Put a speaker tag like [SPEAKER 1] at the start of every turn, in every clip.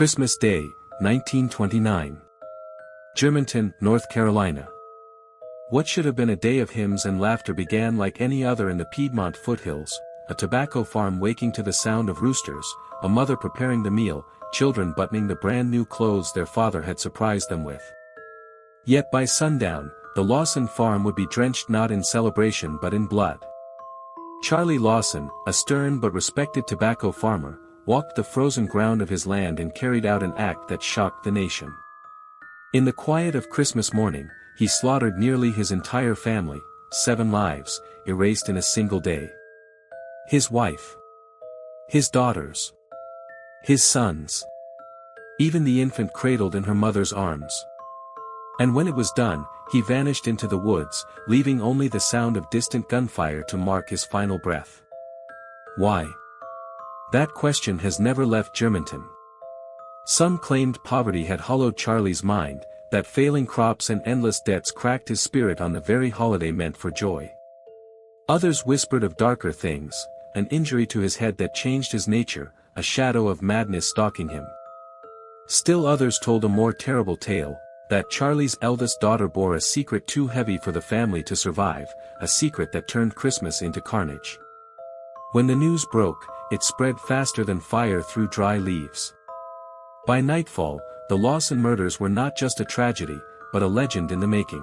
[SPEAKER 1] Christmas Day, 1929. Germanton, North Carolina. What should have been a day of hymns and laughter began like any other in the Piedmont foothills, a tobacco farm waking to the sound of roosters, a mother preparing the meal, children buttoning the brand-new clothes their father had surprised them with. Yet by sundown, the Lawson farm would be drenched not in celebration but in blood. Charlie Lawson, a stern but respected tobacco farmer, walked the frozen ground of his land and carried out an act that shocked the nation. In the quiet of Christmas morning, he slaughtered nearly his entire family, 7 lives, erased in a single day. His wife. His daughters. His sons. Even the infant cradled in her mother's arms. And when it was done, he vanished into the woods, leaving only the sound of distant gunfire to mark his final breath. Why? That question has never left Germanton. Some claimed poverty had hollowed Charlie's mind, that failing crops and endless debts cracked his spirit on the very holiday meant for joy. Others whispered of darker things, an injury to his head that changed his nature, a shadow of madness stalking him. Still others told a more terrible tale, that Charlie's eldest daughter bore a secret too heavy for the family to survive, a secret that turned Christmas into carnage. When the news broke, it spread faster than fire through dry leaves. By nightfall, the Lawson murders were not just a tragedy, but a legend in the making.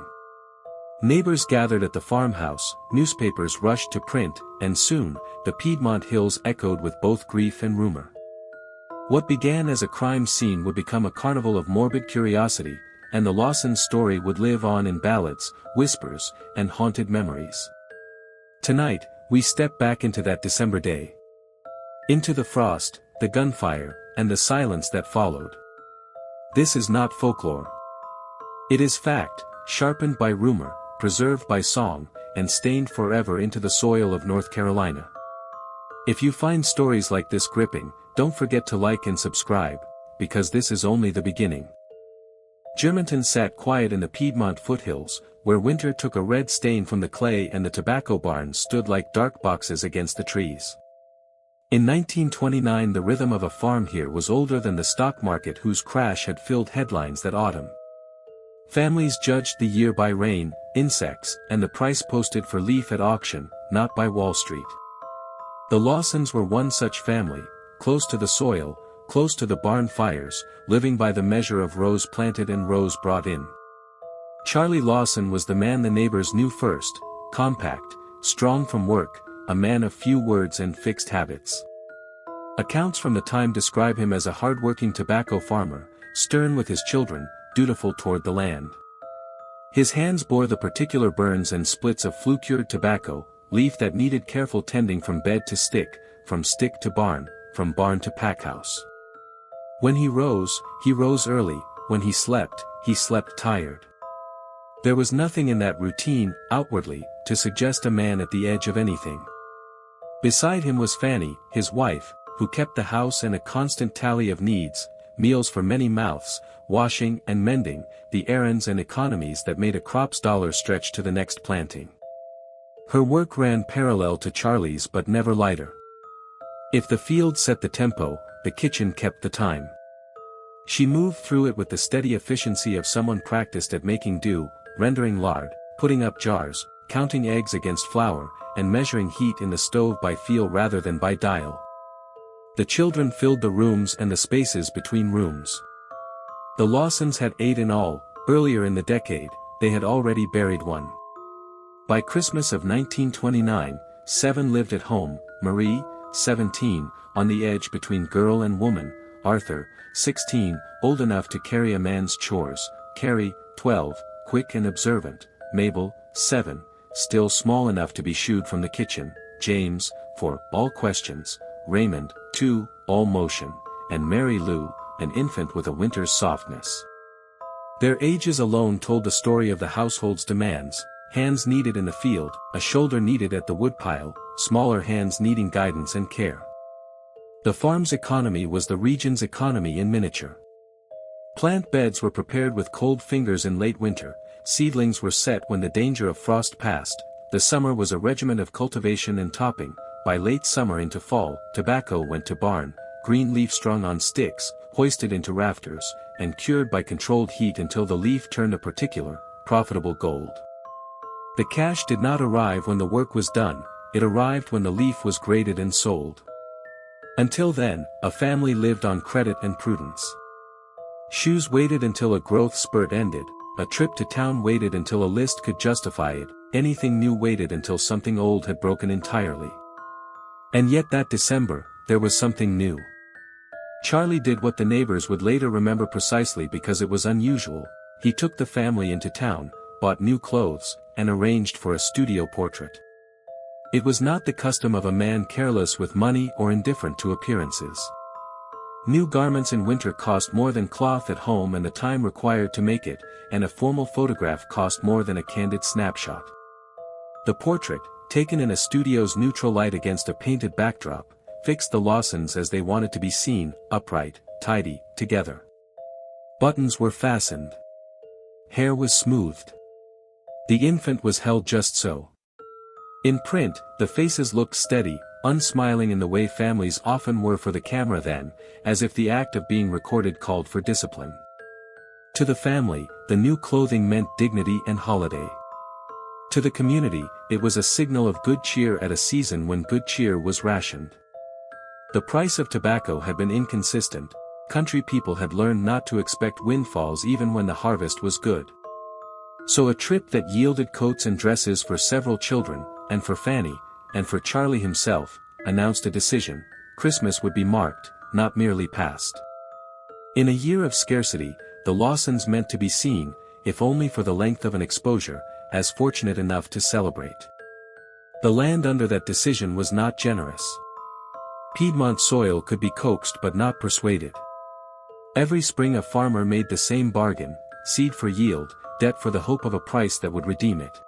[SPEAKER 1] Neighbors gathered at the farmhouse, newspapers rushed to print, and soon, the Piedmont hills echoed with both grief and rumor. What began as a crime scene would become a carnival of morbid curiosity, and the Lawson story would live on in ballads, whispers, and haunted memories. Tonight, we step back into that December day. Into the frost, the gunfire, and the silence that followed. This is not folklore. It is fact, sharpened by rumor, preserved by song, and stained forever into the soil of North Carolina. If you find stories like this gripping, don't forget to like and subscribe, because this is only the beginning. Germanton sat quiet in the Piedmont foothills, where winter took a red stain from the clay and the tobacco barns stood like dark boxes against the trees. In 1929 the rhythm of a farm here was older than the stock market whose crash had filled headlines that autumn. Families judged the year by rain, insects, and the price posted for leaf at auction, not by Wall Street. The Lawsons were one such family, close to the soil, close to the barn fires, living by the measure of rows planted and rows brought in. Charlie Lawson was the man the neighbors knew first, compact, strong from work, a man of few words and fixed habits. Accounts from the time describe him as a hard-working tobacco farmer, stern with his children, dutiful toward the land. His hands bore the particular burns and splits of flue-cured tobacco, leaf that needed careful tending from bed to stick, from stick to barn, from barn to packhouse. When he rose early, when he slept tired. There was nothing in that routine, outwardly, to suggest a man at the edge of anything. Beside him was Fanny, his wife, who kept the house and a constant tally of needs, meals for many mouths, washing and mending, the errands and economies that made a crop's dollar stretch to the next planting. Her work ran parallel to Charlie's but never lighter. If the field set the tempo, the kitchen kept the time. She moved through it with the steady efficiency of someone practiced at making dough, rendering lard, putting up jars, counting eggs against flour, and measuring heat in the stove by feel rather than by dial. The children filled the rooms and the spaces between rooms. The Lawsons had 8 in all. Earlier in the decade, they had already buried one. By Christmas of 1929, 7 lived at home, Marie, 17, on the edge between girl and woman, Arthur, 16, old enough to carry a man's chores, Carrie, 12, quick and observant, Mabel, 7, still small enough to be shooed from the kitchen, James, for all questions, Raymond, 2, all motion, and Mary Lou, an infant with a winter's softness. Their ages alone told the story of the household's demands, hands needed in the field, a shoulder needed at the woodpile, smaller hands needing guidance and care. The farm's economy was the region's economy in miniature. Plant beds were prepared with cold fingers in late winter, seedlings were set when the danger of frost passed, the summer was a regimen of cultivation and topping, by late summer into fall, tobacco went to barn, green leaf strung on sticks, hoisted into rafters, and cured by controlled heat until the leaf turned a particular, profitable gold. The cash did not arrive when the work was done, it arrived when the leaf was graded and sold. Until then, a family lived on credit and prudence. Shoes waited until a growth spurt ended, a trip to town waited until a list could justify it, anything new waited until something old had broken entirely. And yet that December, there was something new. Charlie did what the neighbors would later remember precisely because it was unusual. He took the family into town, bought new clothes, and arranged for a studio portrait. It was not the custom of a man careless with money or indifferent to appearances. New garments in winter cost more than cloth at home and the time required to make it, and a formal photograph cost more than a candid snapshot. The portrait, taken in a studio's neutral light against a painted backdrop, fixed the Lawsons as they wanted to be seen, upright, tidy, together. Buttons were fastened. Hair was smoothed. The infant was held just so. In print, the faces looked steady, unsmiling in the way families often were for the camera then, as if the act of being recorded called for discipline. To the family, the new clothing meant dignity and holiday. To the community, it was a signal of good cheer at a season when good cheer was rationed. The price of tobacco had been inconsistent, country people had learned not to expect windfalls even when the harvest was good. So a trip that yielded coats and dresses for several children, and for Fanny, and for Charlie himself, announced a decision: Christmas would be marked, not merely passed. In a year of scarcity, the Lawsons meant to be seen, if only for the length of an exposure, as fortunate enough to celebrate. The land under that decision was not generous. Piedmont soil could be coaxed but not persuaded. Every spring a farmer made the same bargain: seed for yield, debt for the hope of a price that would redeem it.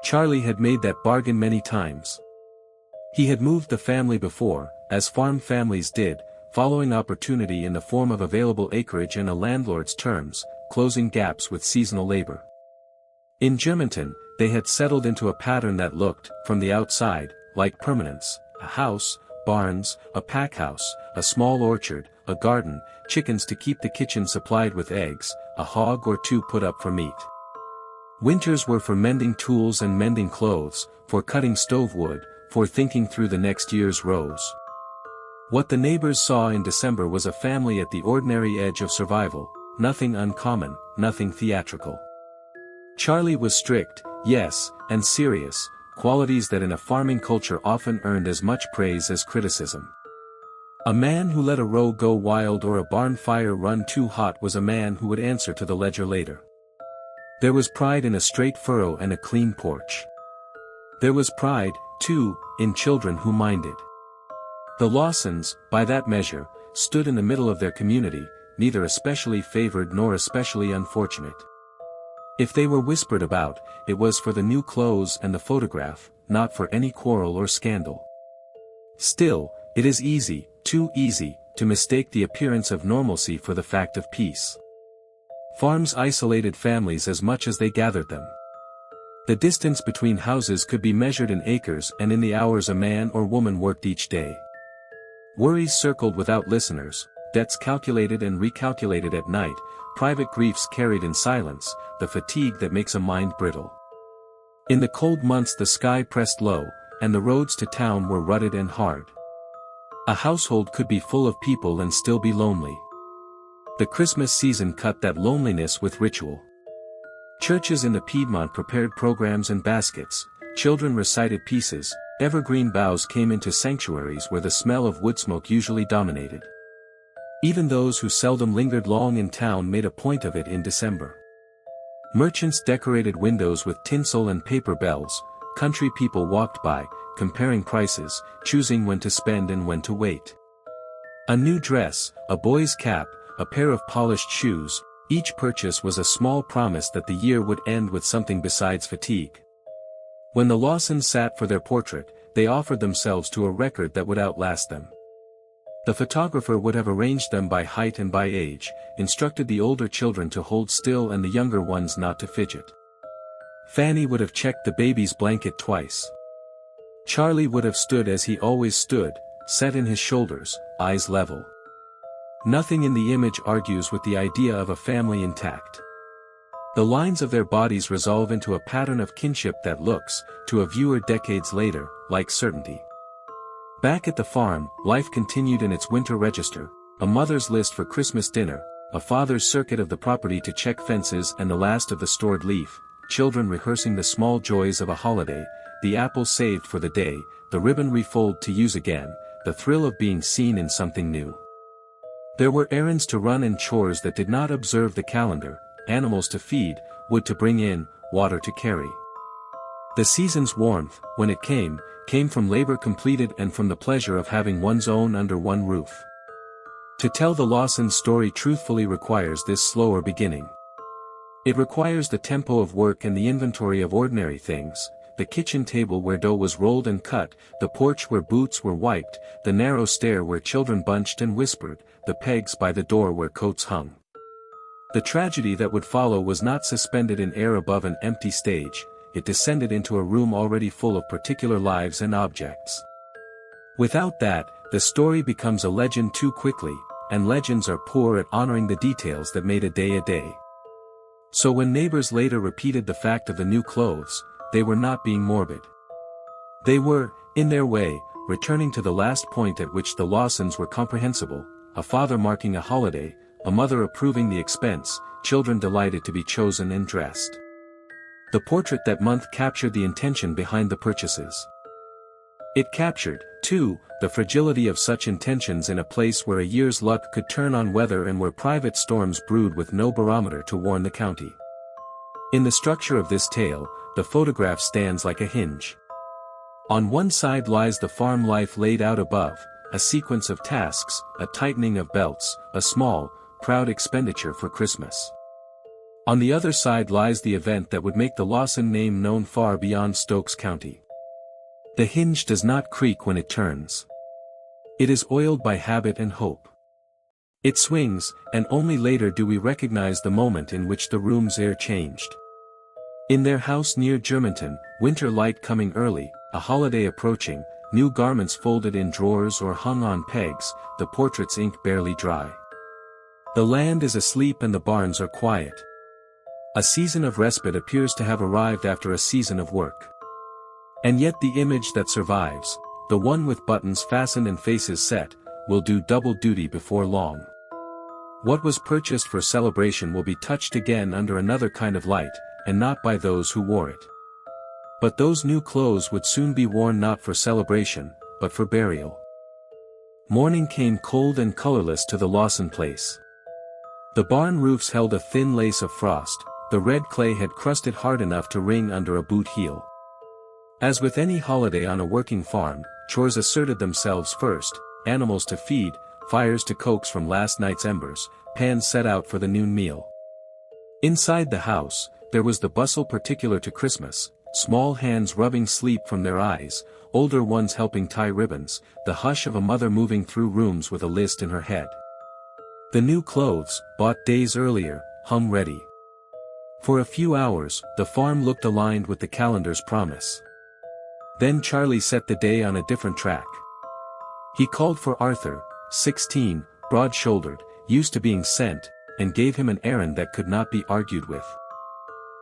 [SPEAKER 1] Charlie had made that bargain many times. He had moved the family before, as farm families did, following opportunity in the form of available acreage and a landlord's terms, closing gaps with seasonal labor. In Germanton, they had settled into a pattern that looked, from the outside, like permanence: a house, barns, a pack house, a small orchard, a garden, chickens to keep the kitchen supplied with eggs, a hog or two put up for meat. Winters were for mending tools and mending clothes, for cutting stove wood, for thinking through the next year's rows. What the neighbors saw in December was a family at the ordinary edge of survival, nothing uncommon, nothing theatrical. Charlie was strict, yes, and serious, qualities that in a farming culture often earned as much praise as criticism. A man who let a row go wild or a barn fire run too hot was a man who would answer to the ledger later. There was pride in a straight furrow and a clean porch. There was pride, too, in children who minded. The Lawsons, by that measure, stood in the middle of their community, neither especially favored nor especially unfortunate. If they were whispered about, it was for the new clothes and the photograph, not for any quarrel or scandal. Still, it is easy, too easy, to mistake the appearance of normalcy for the fact of peace. Farms isolated families as much as they gathered them. The distance between houses could be measured in acres and in the hours a man or woman worked each day. Worries circled without listeners, debts calculated and recalculated at night, private griefs carried in silence, the fatigue that makes a mind brittle. In the cold months the sky pressed low, and the roads to town were rutted and hard. A household could be full of people and still be lonely. The Christmas season cut that loneliness with ritual. Churches in the Piedmont prepared programs and baskets, children recited pieces, evergreen boughs came into sanctuaries where the smell of woodsmoke usually dominated. Even those who seldom lingered long in town made a point of it in December. Merchants decorated windows with tinsel and paper bells, country people walked by, comparing prices, choosing when to spend and when to wait. A new dress, a boy's cap, a pair of polished shoes, each purchase was a small promise that the year would end with something besides fatigue. When the Lawsons sat for their portrait, they offered themselves to a record that would outlast them. The photographer would have arranged them by height and by age, instructed the older children to hold still and the younger ones not to fidget. Fanny would have checked the baby's blanket twice. Charlie would have stood as he always stood, set in his shoulders, eyes level. Nothing in the image argues with the idea of a family intact. The lines of their bodies resolve into a pattern of kinship that looks, to a viewer decades later, like certainty. Back at the farm, life continued in its winter register, a mother's list for Christmas dinner, a father's circuit of the property to check fences and the last of the stored leaf, children rehearsing the small joys of a holiday, the apple saved for the day, the ribbon refolded to use again, the thrill of being seen in something new. There were errands to run and chores that did not observe the calendar, animals to feed, wood to bring in, water to carry. The season's warmth, when it came from labor completed and from the pleasure of having one's own under one roof. To tell the Lawson story truthfully requires this slower beginning. It requires the tempo of work and the inventory of ordinary things, the kitchen table where dough was rolled and cut, the porch where boots were wiped, the narrow stair where children bunched and whispered, the pegs by the door where coats hung. The tragedy that would follow was not suspended in air above an empty stage, it descended into a room already full of particular lives and objects. Without that, the story becomes a legend too quickly, and legends are poor at honoring the details that made a day a day. So when neighbors later repeated the fact of the new clothes, they were not being morbid. They were, in their way, returning to the last point at which the Lawsons were comprehensible, a father marking a holiday, a mother approving the expense, children delighted to be chosen and dressed. The portrait that month captured the intention behind the purchases. It captured, too, the fragility of such intentions in a place where a year's luck could turn on weather and where private storms brewed with no barometer to warn the county. In the structure of this tale, the photograph stands like a hinge. On one side lies the farm life laid out above, a sequence of tasks, a tightening of belts, a small, proud expenditure for Christmas. On the other side lies the event that would make the Lawson name known far beyond Stokes County. The hinge does not creak when it turns. It is oiled by habit and hope. It swings, and only later do we recognize the moment in which the room's air changed. In their house near Germanton, winter light coming early, a holiday approaching, new garments folded in drawers or hung on pegs, the portrait's ink barely dry. The land is asleep and the barns are quiet. A season of respite appears to have arrived after a season of work. And yet the image that survives, the one with buttons fastened and faces set, will do double duty before long. What was purchased for celebration will be touched again under another kind of light, and not by those who wore it. But those new clothes would soon be worn not for celebration, but for burial. Morning came cold and colorless to the Lawson place. The barn roofs held a thin lace of frost, the red clay had crusted hard enough to ring under a boot heel. As with any holiday on a working farm, chores asserted themselves first, animals to feed, fires to coax from last night's embers, pans set out for the noon meal. Inside the house, there was the bustle particular to Christmas, small hands rubbing sleep from their eyes, older ones helping tie ribbons, the hush of a mother moving through rooms with a list in her head. The new clothes, bought days earlier, hung ready. For a few hours, the farm looked aligned with the calendar's promise. Then Charlie set the day on a different track. He called for Arthur, 16, broad-shouldered, used to being sent, and gave him an errand that could not be argued with.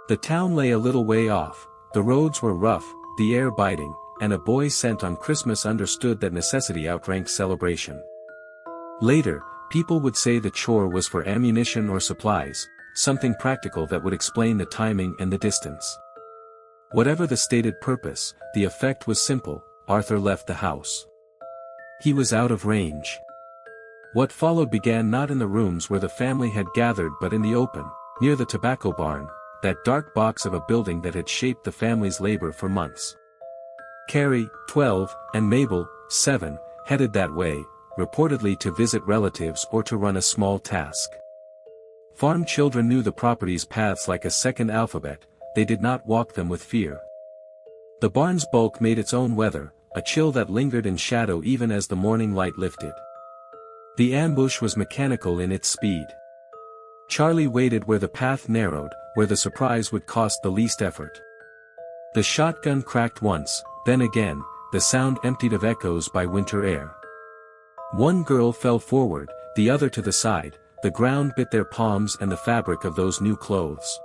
[SPEAKER 1] The town lay a little way off, the roads were rough, the air biting, and a boy sent on Christmas understood that necessity outranks celebration. Later, people would say the chore was for ammunition or supplies, something practical that would explain the timing and the distance. Whatever the stated purpose, the effect was simple: Arthur left the house. He was out of range. What followed began not in the rooms where the family had gathered but in the open, near the tobacco barn, that dark box of a building that had shaped the family's labor for months. Carrie, 12, and Mabel, 7, headed that way, reportedly to visit relatives or to run a small task. Farm children knew the property's paths like a second alphabet, they did not walk them with fear. The barn's bulk made its own weather, a chill that lingered in shadow even as the morning light lifted. The ambush was mechanical in its speed. Charlie waited where the path narrowed, where the surprise would cost the least effort. The shotgun cracked once, then again, the sound emptied of echoes by winter air. One girl fell forward, the other to the side. The ground bit their palms and the fabric of those new clothes.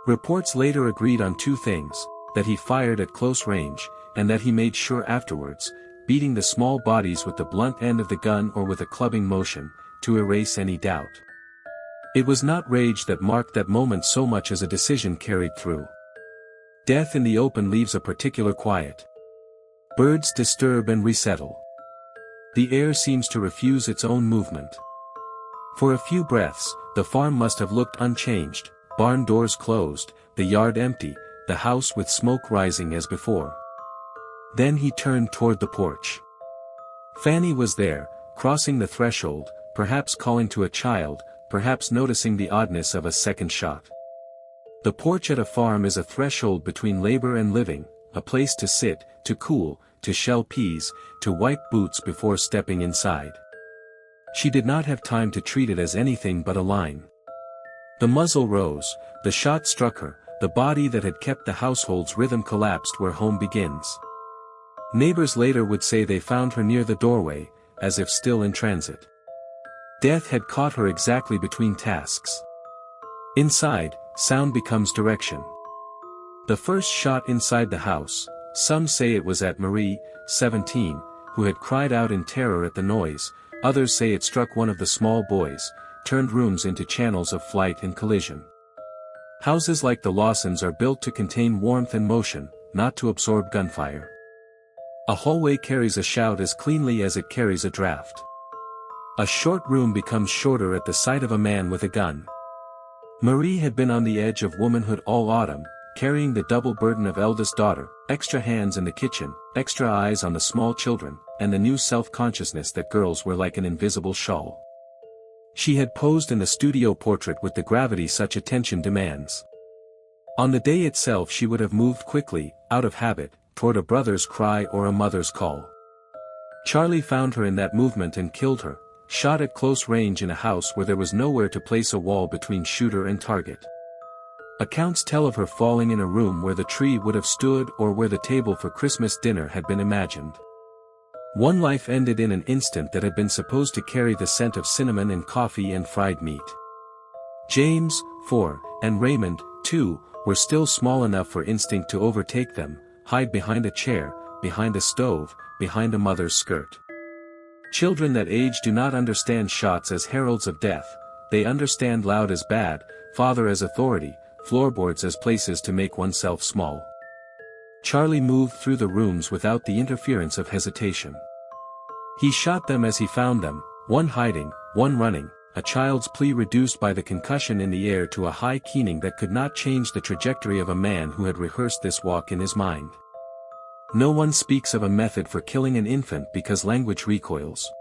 [SPEAKER 1] Reports later agreed on two things, that he fired at close range, and that he made sure afterwards, beating the small bodies with the blunt end of the gun or with a clubbing motion, to erase any doubt. It was not rage that marked that moment so much as a decision carried through. Death in the open leaves a particular quiet. Birds disturb and resettle. The air seems to refuse its own movement. For a few breaths, the farm must have looked unchanged, barn doors closed, the yard empty, the house with smoke rising as before. Then he turned toward the porch. Fanny was there, crossing the threshold, perhaps calling to a child, perhaps noticing the oddness of a second shot. The porch at a farm is a threshold between labor and living, a place to sit, to cool, to shell peas, to wipe boots before stepping inside. She did not have time to treat it as anything but a line. The muzzle rose, the shot struck her, the body that had kept the household's rhythm collapsed where home begins. Neighbors later would say they found her near the doorway, as if still in transit. Death had caught her exactly between tasks. Inside, sound becomes direction. The first shot inside the house, some say it was at Marie, 17, who had cried out in terror at the noise, others say it struck one of the small boys, turned rooms into channels of flight and collision. Houses like the Lawsons are built to contain warmth and motion, not to absorb gunfire. A hallway carries a shout as cleanly as it carries a draft. A short room becomes shorter at the sight of a man with a gun. Marie had been on the edge of womanhood all autumn, carrying the double burden of eldest daughter, extra hands in the kitchen, extra eyes on the small children, and the new self-consciousness that girls were like an invisible shawl. She had posed in the studio portrait with the gravity such attention demands. On the day itself she would have moved quickly, out of habit, toward a brother's cry or a mother's call. Charlie found her in that movement and killed her, shot at close range in a house where there was nowhere to place a wall between shooter and target. Accounts tell of her falling in a room where the tree would have stood or where the table for Christmas dinner had been imagined. One life ended in an instant that had been supposed to carry the scent of cinnamon and coffee and fried meat. James, 4, and Raymond, 2, were still small enough for instinct to overtake them, hide behind a chair, behind a stove, behind a mother's skirt. Children that age do not understand shots as heralds of death, they understand loud as bad, father as authority, floorboards as places to make oneself small. Charlie moved through the rooms without the interference of hesitation. He shot them as he found them, one hiding, one running, a child's plea reduced by the concussion in the air to a high keening that could not change the trajectory of a man who had rehearsed this walk in his mind. No one speaks of a method for killing an infant because language recoils.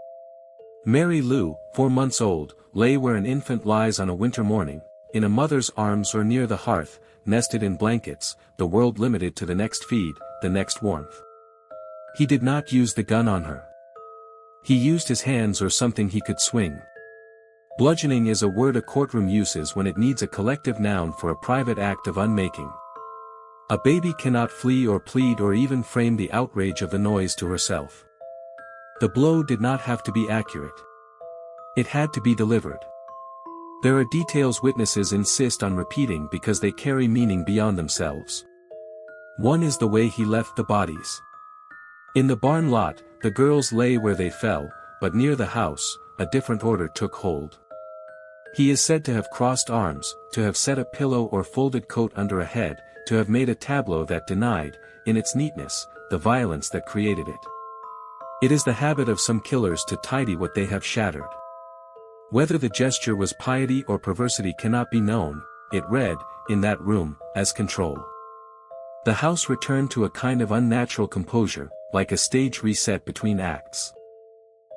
[SPEAKER 1] Mary Lou, 4 months old, lay where an infant lies on a winter morning, in a mother's arms or near the hearth, nested in blankets, the world limited to the next feed, the next warmth. He did not use the gun on her. He used his hands or something he could swing. Bludgeoning is a word a courtroom uses when it needs a collective noun for a private act of unmaking. A baby cannot flee or plead or even frame the outrage of the noise to herself. The blow did not have to be accurate. It had to be delivered. There are details witnesses insist on repeating because they carry meaning beyond themselves. One is the way he left the bodies. In the barn lot, the girls lay where they fell, but near the house, a different order took hold. He is said to have crossed arms, to have set a pillow or folded coat under a head, to have made a tableau that denied, in its neatness, the violence that created it. It is the habit of some killers to tidy what they have shattered. Whether the gesture was piety or perversity cannot be known, it read, in that room, as control. The house returned to a kind of unnatural composure, like a stage reset between acts.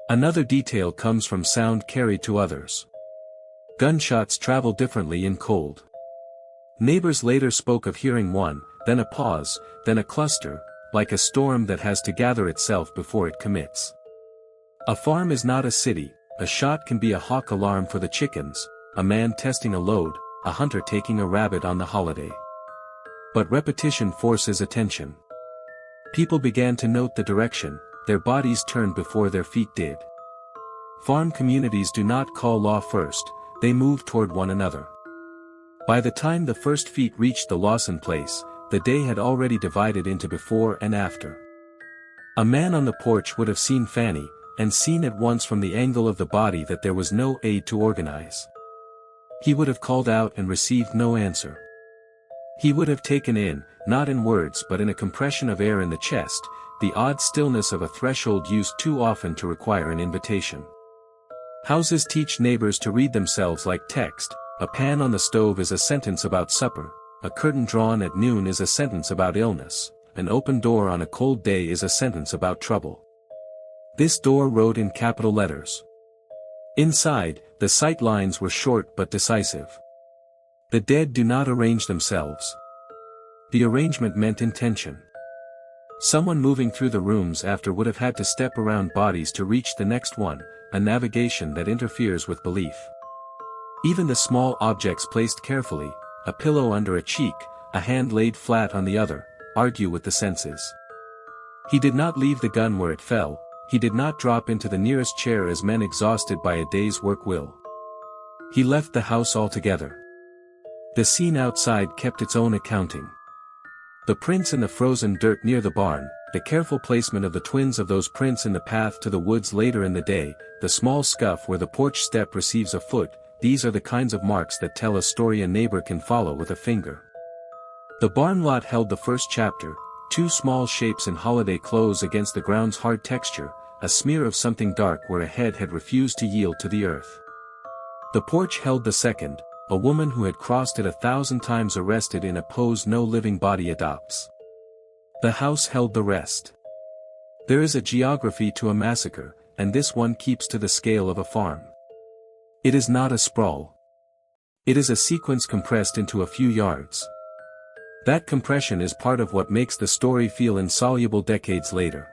[SPEAKER 1] Another detail comes from sound carried to others. Gunshots travel differently in cold. Neighbors later spoke of hearing one, then a pause, then a cluster, like a storm that has to gather itself before it commits. A farm is not a city, a shot can be a hawk alarm for the chickens, a man testing a load, a hunter taking a rabbit on the holiday. But repetition forces attention. People began to note the direction, their bodies turned before their feet did. Farm communities do not call law first, they move toward one another. By the time the first feet reached the Lawson place, the day had already divided into before and after. A man on the porch would have seen Fanny, and seen at once from the angle of the body that there was no aid to organize. He would have called out and received no answer. He would have taken in, not in words but in a compression of air in the chest, the odd stillness of a threshold used too often to require an invitation. Houses teach neighbors to read themselves like text. A pan on the stove is a sentence about supper, a curtain drawn at noon is a sentence about illness, an open door on a cold day is a sentence about trouble. This door wrote in capital letters. Inside, the sight lines were short but decisive. The dead do not arrange themselves. The arrangement meant intention. Someone moving through the rooms after would have had to step around bodies to reach the next one, a navigation that interferes with belief. Even the small objects placed carefully, a pillow under a cheek, a hand laid flat on the other, argue with the senses. He did not leave the gun where it fell, he did not drop into the nearest chair as men exhausted by a day's work will. He left the house altogether. The scene outside kept its own accounting. The prints in the frozen dirt near the barn, the careful placement of the twins of those prints in the path to the woods later in the day, the small scuff where the porch step receives a foot, these are the kinds of marks that tell a story a neighbor can follow with a finger. The barn lot held the first chapter, two small shapes in holiday clothes against the ground's hard texture, a smear of something dark where a head had refused to yield to the earth. The porch held the second, a woman who had crossed it 1,000 times arrested in a pose no living body adopts. The house held the rest. There is a geography to a massacre, and this one keeps to the scale of a farm. It is not a sprawl. It is a sequence compressed into a few yards. That compression is part of what makes the story feel insoluble decades later.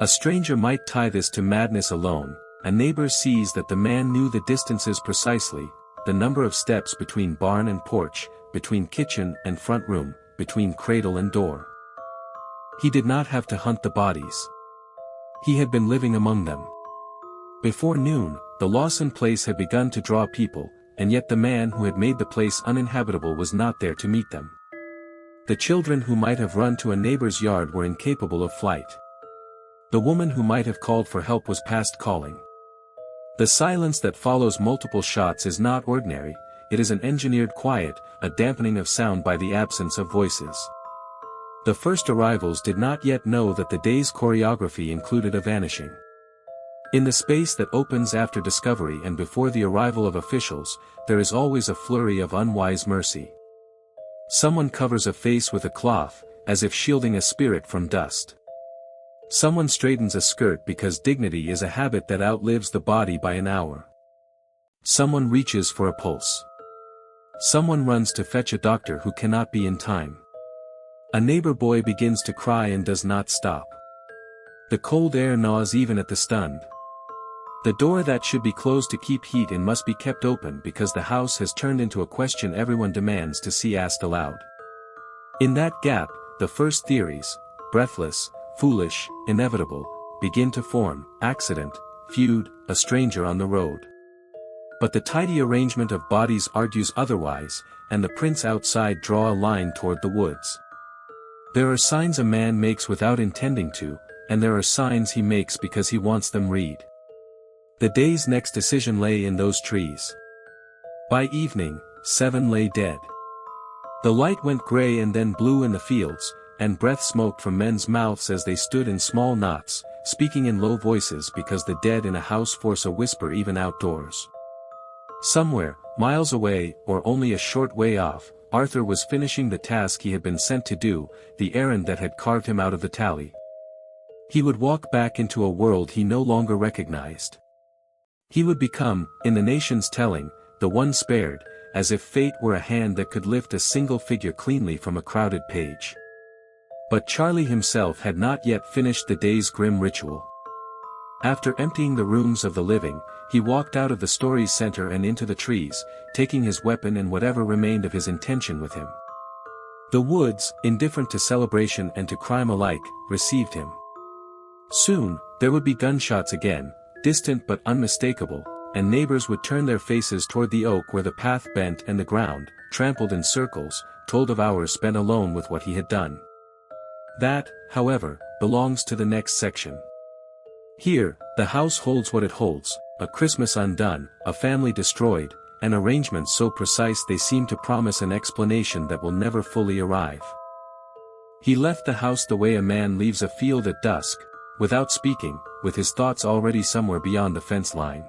[SPEAKER 1] A stranger might tie this to madness alone. A neighbor sees that the man knew the distances precisely, the number of steps between barn and porch, between kitchen and front room, between cradle and door. He did not have to hunt the bodies. He had been living among them. Before noon, the Lawson place had begun to draw people, and yet the man who had made the place uninhabitable was not there to meet them. The children who might have run to a neighbor's yard were incapable of flight. The woman who might have called for help was past calling. The silence that follows multiple shots is not ordinary, it is an engineered quiet, a dampening of sound by the absence of voices. The first arrivals did not yet know that the day's choreography included a vanishing. In the space that opens after discovery and before the arrival of officials, there is always a flurry of unwise mercy. Someone covers a face with a cloth, as if shielding a spirit from dust. Someone straightens a skirt because dignity is a habit that outlives the body by an hour. Someone reaches for a pulse. Someone runs to fetch a doctor who cannot be in time. A neighbor boy begins to cry and does not stop. The cold air gnaws even at the stunned. The door that should be closed to keep heat in must be kept open because the house has turned into a question everyone demands to see asked aloud. In that gap, the first theories, breathless, foolish, inevitable, begin to form: accident, feud, a stranger on the road. But the tidy arrangement of bodies argues otherwise, and the prints outside draw a line toward the woods. There are signs a man makes without intending to, and there are signs he makes because he wants them read. The day's next decision lay in those trees. By evening, 7 lay dead. The light went gray and then blue in the fields, and breath smoked from men's mouths as they stood in small knots, speaking in low voices because the dead in a house force a whisper even outdoors. Somewhere, miles away, or only a short way off, Arthur was finishing the task he had been sent to do, the errand that had carved him out of the tally. He would walk back into a world he no longer recognized. He would become, in the nation's telling, the one spared, as if fate were a hand that could lift a single figure cleanly from a crowded page. But Charlie himself had not yet finished the day's grim ritual. After emptying the rooms of the living, he walked out of the story's center and into the trees, taking his weapon and whatever remained of his intention with him. The woods, indifferent to celebration and to crime alike, received him. Soon, there would be gunshots again, distant but unmistakable, and neighbors would turn their faces toward the oak where the path bent and the ground, trampled in circles, told of hours spent alone with what he had done. That, however, belongs to the next section. Here, the house holds what it holds, a Christmas undone, a family destroyed, and arrangements so precise they seem to promise an explanation that will never fully arrive. He left the house the way a man leaves a field at dusk, without speaking, with his thoughts already somewhere beyond the fence line.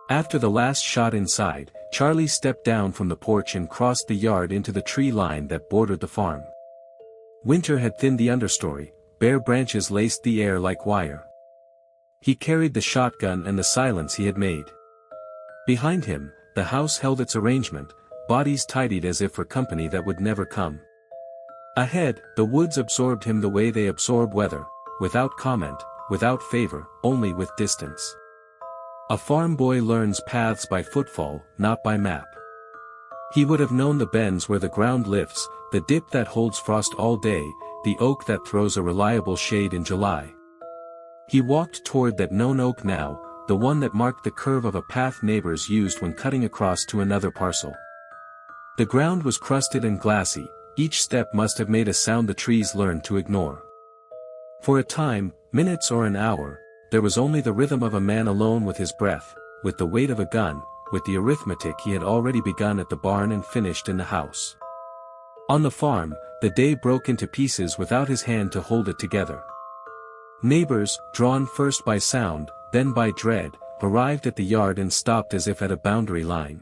[SPEAKER 1] After the last shot inside, Charlie stepped down from the porch and crossed the yard into the tree line that bordered the farm. Winter had thinned the understory, bare branches laced the air like wire. He carried the shotgun and the silence he had made. Behind him, the house held its arrangement, bodies tidied as if for company that would never come. Ahead, the woods absorbed him the way they absorb weather, without comment, without favor, only with distance. A farm boy learns paths by footfall, not by map. He would have known the bends where the ground lifts, the dip that holds frost all day, the oak that throws a reliable shade in July. He walked toward that known oak now, the one that marked the curve of a path neighbors used when cutting across to another parcel. The ground was crusted and glassy, each step must have made a sound the trees learned to ignore. For a time, minutes or an hour, there was only the rhythm of a man alone with his breath, with the weight of a gun, with the arithmetic he had already begun at the barn and finished in the house. On the farm, the day broke into pieces without his hand to hold it together. Neighbors, drawn first by sound, then by dread, arrived at the yard and stopped as if at a boundary line.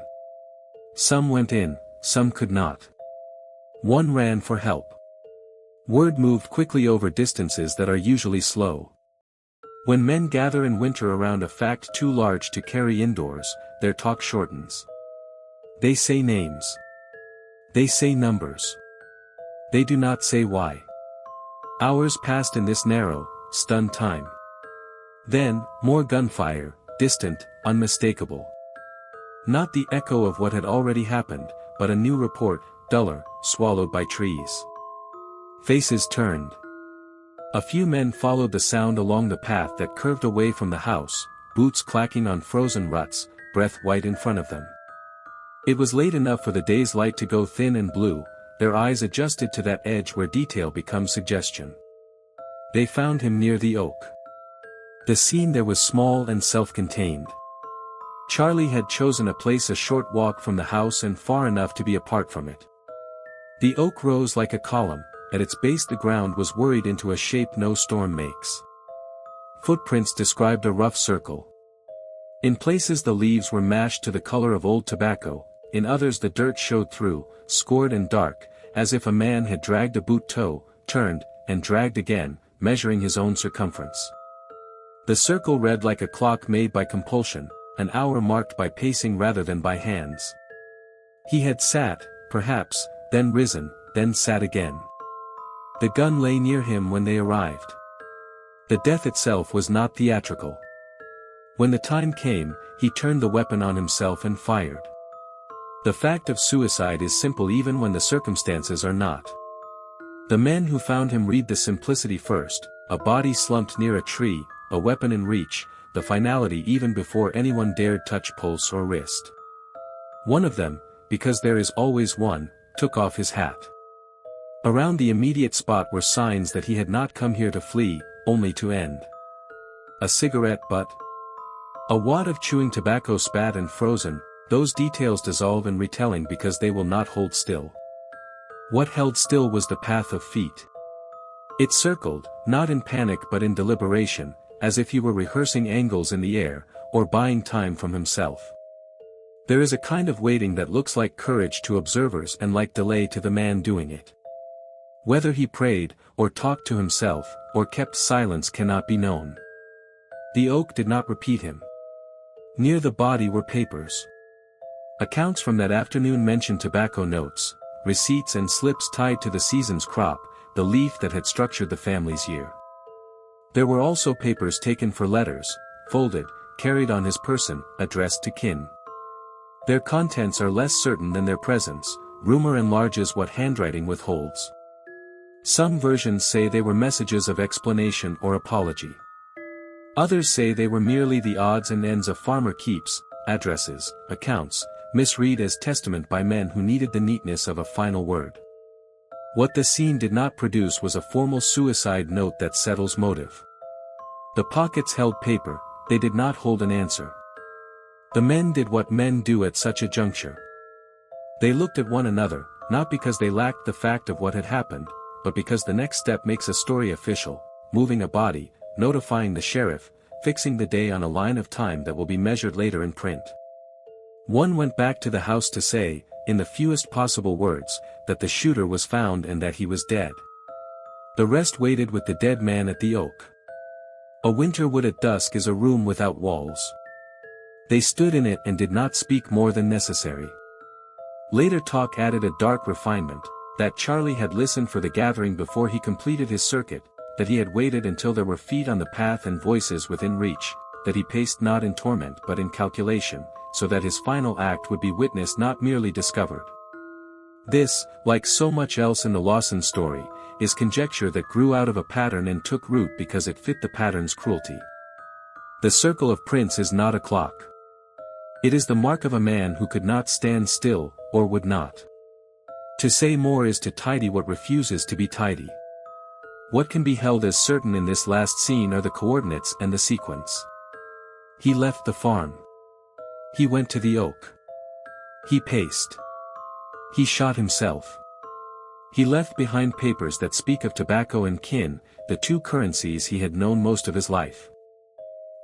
[SPEAKER 1] Some went in, some could not. One ran for help. Word moved quickly over distances that are usually slow. When men gather in winter around a fact too large to carry indoors, their talk shortens. They say names. They say numbers. They do not say why. Hours passed in this narrow, stunned time. Then, more gunfire, distant, unmistakable. Not the echo of what had already happened, but a new report, duller, swallowed by trees. Faces turned. A few men followed the sound along the path that curved away from the house, boots clacking on frozen ruts, breath white in front of them. It was late enough for the day's light to go thin and blue, their eyes adjusted to that edge where detail becomes suggestion. They found him near the oak. The scene there was small and self-contained. Charlie had chosen a place a short walk from the house and far enough to be apart from it. The oak rose like a column, at its base the ground was worried into a shape no storm makes. Footprints described a rough circle. In places the leaves were mashed to the color of old tobacco, in others the dirt showed through, scored and dark, as if a man had dragged a boot toe, turned, and dragged again, measuring his own circumference. The circle read like a clock made by compulsion, an hour marked by pacing rather than by hands. He had sat, perhaps, then risen, then sat again. The gun lay near him when they arrived. The death itself was not theatrical. When the time came, he turned the weapon on himself and fired. The fact of suicide is simple even when the circumstances are not. The men who found him read the simplicity first, a body slumped near a tree, a weapon in reach, the finality even before anyone dared touch pulse or wrist. One of them, because there is always one, took off his hat. Around the immediate spot were signs that he had not come here to flee, only to end. A cigarette butt? A wad of chewing tobacco spat and frozen, those details dissolve in retelling because they will not hold still. What held still was the path of feet. It circled, not in panic but in deliberation, as if he were rehearsing angles in the air, or buying time from himself. There is a kind of waiting that looks like courage to observers and like delay to the man doing it. Whether he prayed, or talked to himself, or kept silence cannot be known. The oak did not repeat him. Near the body were papers. Accounts from that afternoon mentioned tobacco notes, receipts and slips tied to the season's crop, the leaf that had structured the family's year. There were also papers taken for letters, folded, carried on his person, addressed to kin. Their contents are less certain than their presence, rumor enlarges what handwriting withholds. Some versions say they were messages of explanation or apology. Others say they were merely the odds and ends of farmer keeps, addresses, accounts, misread as testament by men who needed the neatness of a final word. What the scene did not produce was a formal suicide note that settles motive. The pockets held paper, they did not hold an answer. The men did what men do at such a juncture. They looked at one another, not because they lacked the fact of what had happened, but because the next step makes a story official, moving a body, notifying the sheriff, fixing the day on a line of time that will be measured later in print. One went back to the house to say, in the fewest possible words, that the shooter was found and that he was dead. The rest waited with the dead man at the oak. A winter wood at dusk is a room without walls. They stood in it and did not speak more than necessary. Later talk added a dark refinement, that Charlie had listened for the gathering before he completed his circuit, that he had waited until there were feet on the path and voices within reach, that he paced not in torment but in calculation, so that his final act would be witnessed not merely discovered. This, like so much else in the Lawson story, is conjecture that grew out of a pattern and took root because it fit the pattern's cruelty. The circle of prints is not a clock. It is the mark of a man who could not stand still, or would not. To say more is to tidy what refuses to be tidy. What can be held as certain in this last scene are the coordinates and the sequence. He left the farm. He went to the oak. He paced. He shot himself. He left behind papers that speak of tobacco and kin, the two currencies he had known most of his life.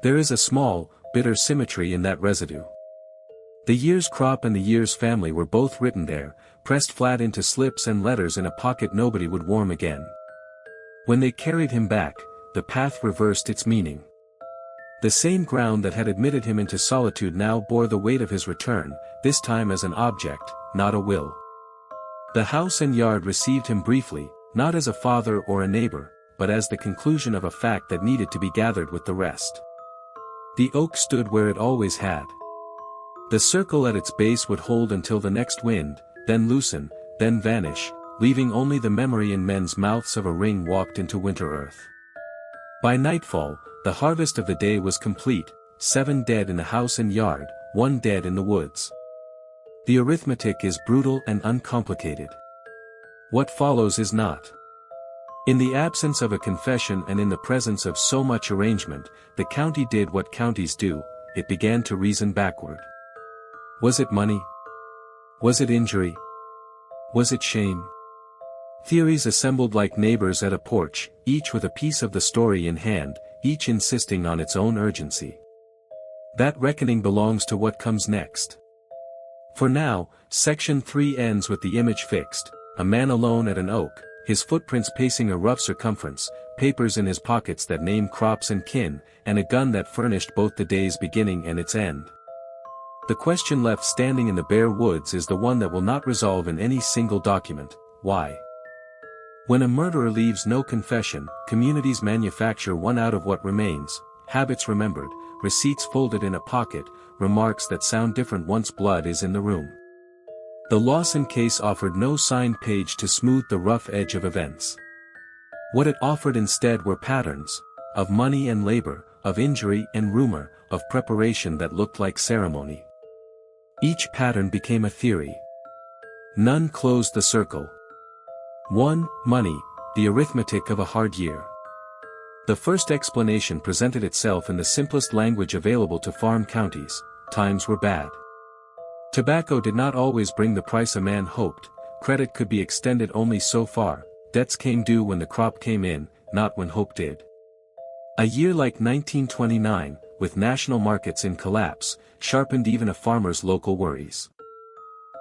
[SPEAKER 1] There is a small, bitter symmetry in that residue. The year's crop and the year's family were both written there, pressed flat into slips and letters in a pocket nobody would warm again. When they carried him back, the path reversed its meaning. The same ground that had admitted him into solitude now bore the weight of his return, this time as an object, not a will. The house and yard received him briefly, not as a father or a neighbor, but as the conclusion of a fact that needed to be gathered with the rest. The oak stood where it always had. The circle at its base would hold until the next wind, then loosen, then vanish, leaving only the memory in men's mouths of a ring walked into winter earth. By nightfall, the harvest of the day was complete, 7 dead in the house and yard, 1 dead in the woods. The arithmetic is brutal and uncomplicated. What follows is not. In the absence of a confession and in the presence of so much arrangement, the county did what counties do, it began to reason backward. Was it money? Was it injury? Was it shame? Theories assembled like neighbors at a porch, each with a piece of the story in hand, each insisting on its own urgency. That reckoning belongs to what comes next. For now, section 3 ends with the image fixed, a man alone at an oak, his footprints pacing a rough circumference, papers in his pockets that name crops and kin, and a gun that furnished both the day's beginning and its end. The question left standing in the bare woods is the one that will not resolve in any single document: why? When a murderer leaves no confession, communities manufacture one out of what remains: habits remembered, receipts folded in a pocket, remarks that sound different once blood is in the room. The Lawson case offered no signed page to smooth the rough edge of events. What it offered instead were patterns, of money and labor, of injury and rumor, of preparation that looked like ceremony. Each pattern became a theory. None closed the circle. 1. Money, the arithmetic of a hard year. The first explanation presented itself in the simplest language available to farm counties: times were bad. Tobacco did not always bring the price a man hoped, credit could be extended only so far, debts came due when the crop came in, not when hope did. A year like 1929, with national markets in collapse, sharpened even a farmer's local worries.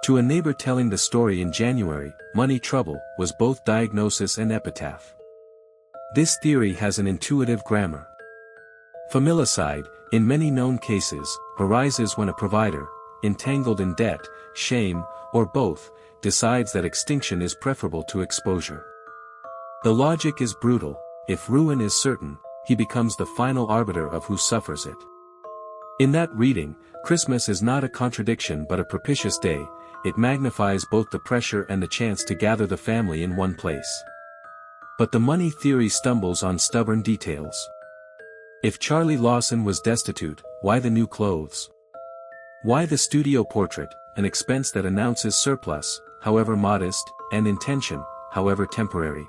[SPEAKER 1] To a neighbor telling the story in January, money trouble was both diagnosis and epitaph. This theory has an intuitive grammar. Familicide, in many known cases, arises when a provider, entangled in debt, shame, or both, decides that extinction is preferable to exposure. The logic is brutal: if ruin is certain, he becomes the final arbiter of who suffers it. In that reading, Christmas is not a contradiction but a propitious day. It magnifies both the pressure and the chance to gather the family in one place. But the money theory stumbles on stubborn details. If Charlie Lawson was destitute, why the new clothes? Why the studio portrait, an expense that announces surplus, however modest, and intention, however temporary?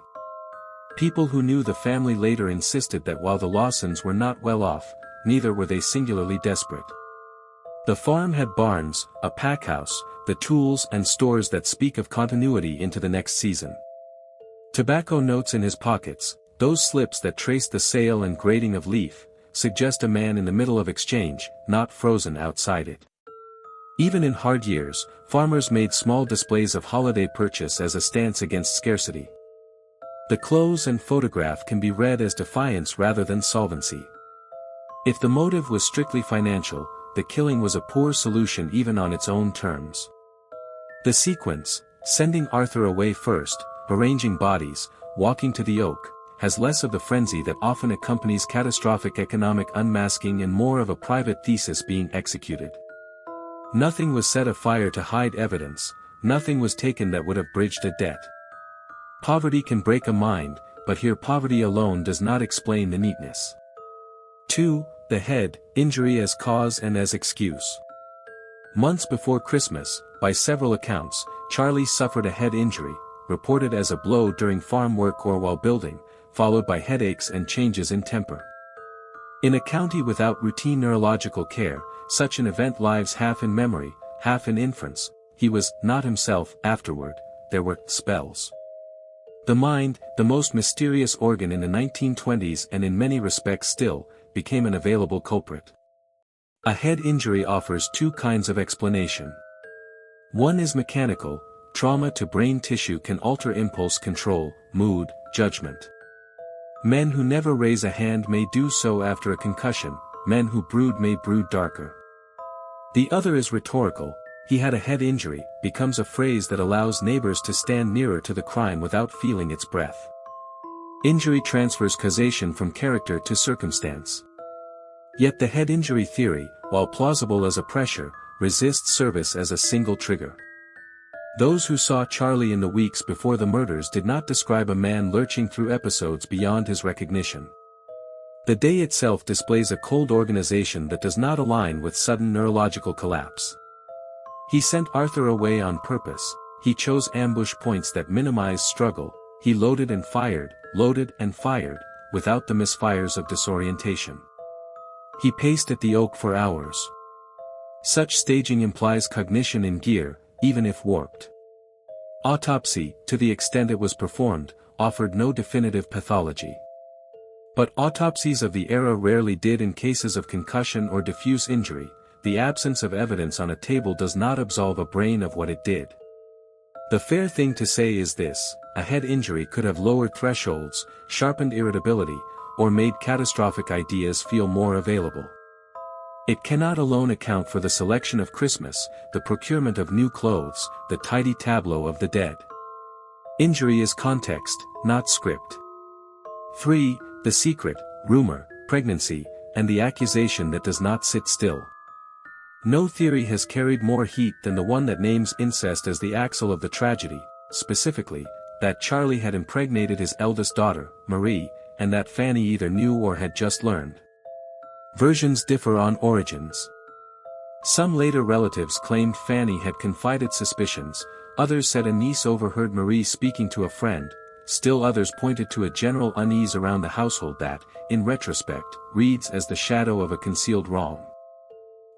[SPEAKER 1] People who knew the family later insisted that while the Lawsons were not well off, neither were they singularly desperate. The farm had barns, a packhouse, the tools and stores that speak of continuity into the next season. Tobacco notes in his pockets, those slips that trace the sale and grading of leaf, suggest a man in the middle of exchange, not frozen outside it. Even in hard years, farmers made small displays of holiday purchase as a stance against scarcity. The clothes and photograph can be read as defiance rather than solvency. If the motive was strictly financial, the killing was a poor solution even on its own terms. The sequence, sending Arthur away first, arranging bodies, walking to the oak, has less of the frenzy that often accompanies catastrophic economic unmasking and more of a private thesis being executed. Nothing was set afire to hide evidence, nothing was taken that would have bridged a debt. Poverty can break a mind, but here poverty alone does not explain the neatness. 2. The head, injury as cause and as excuse. Months before Christmas, by several accounts, Charlie suffered a head injury, reported as a blow during farm work or while building, followed by headaches and changes in temper. In a county without routine neurological care, such an event lives half in memory, half in inference. He was not himself afterward. There were spells. The mind, the most mysterious organ in the 1920s and in many respects still, became an available culprit. A head injury offers two kinds of explanation. One is mechanical. Trauma to brain tissue can alter impulse control, mood, judgment. Men who never raise a hand may do so after a concussion, men who brood may brood darker. The other is rhetorical. He had a head injury, becomes a phrase that allows neighbors to stand nearer to the crime without feeling its breath. Injury transfers causation from character to circumstance. Yet the head injury theory, while plausible as a pressure, resists service as a single trigger. Those who saw Charlie in the weeks before the murders did not describe a man lurching through episodes beyond his recognition. The day itself displays a cold organization that does not align with sudden neurological collapse. He sent Arthur away on purpose. He chose ambush points that minimize struggle. He loaded and fired, without the misfires of disorientation. He paced at the oak for hours. Such staging implies cognition in gear, even if warped. Autopsy, to the extent it was performed, offered no definitive pathology. But autopsies of the era rarely did in cases of concussion or diffuse injury. The absence of evidence on a table does not absolve a brain of what it did. The fair thing to say is this: a head injury could have lowered thresholds, sharpened irritability, or made catastrophic ideas feel more available. It cannot alone account for the selection of Christmas, the procurement of new clothes, the tidy tableau of the dead. Injury is context, not script. 3. The secret, rumor, pregnancy, and the accusation that does not sit still. No theory has carried more heat than the one that names incest as the axle of the tragedy, specifically, that Charlie had impregnated his eldest daughter, Marie, and that Fanny either knew or had just learned. Versions differ on origins. Some later relatives claimed Fanny had confided suspicions, others said a niece overheard Marie speaking to a friend, still others pointed to a general unease around the household that, in retrospect, reads as the shadow of a concealed wrong.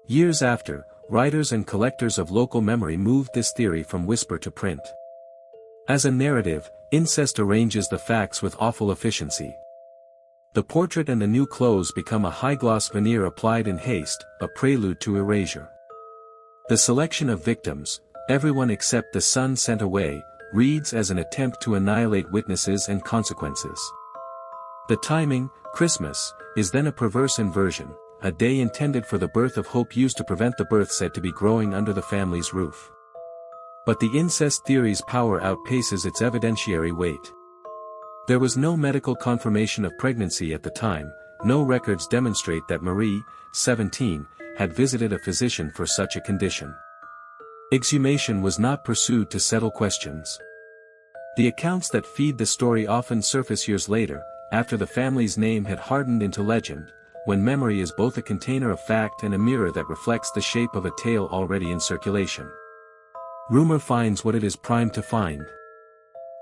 [SPEAKER 1] Years after, writers and collectors of local memory moved this theory from whisper to print. As a narrative, incest arranges the facts with awful efficiency. The portrait and the new clothes become a high-gloss veneer applied in haste, a prelude to erasure. The selection of victims, everyone except the son sent away, reads as an attempt to annihilate witnesses and consequences. The timing, Christmas, is then a perverse inversion, a day intended for the birth of hope used to prevent the birth said to be growing under the family's roof. But the incest theory's power outpaces its evidentiary weight. There was no medical confirmation of pregnancy at the time, no records demonstrate that Marie, 17, had visited a physician for such a condition. Exhumation was not pursued to settle questions. The accounts that feed the story often surface years later, after the family's name had hardened into legend, when memory is both a container of fact and a mirror that reflects the shape of a tale already in circulation. Rumor finds what it is primed to find.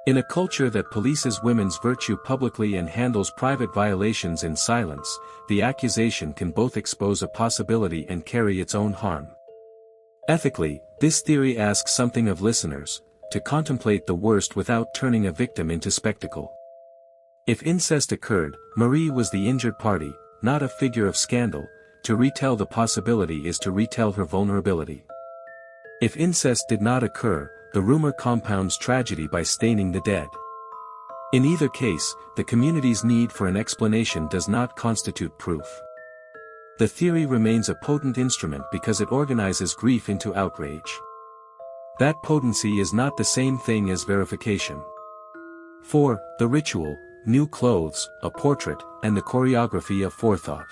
[SPEAKER 1] In a culture that polices women's virtue publicly and handles private violations in silence, the accusation can both expose a possibility and carry its own harm. Ethically, this theory asks something of listeners: to contemplate the worst without turning a victim into spectacle. If incest occurred, Marie was the injured party, not a figure of scandal. To retell the possibility is to retell her vulnerability. If incest did not occur, the rumor compounds tragedy by staining the dead. In either case, the community's need for an explanation does not constitute proof. The theory remains a potent instrument because it organizes grief into outrage. That potency is not the same thing as verification. 4. The ritual, new clothes, a portrait, and the choreography of forethought.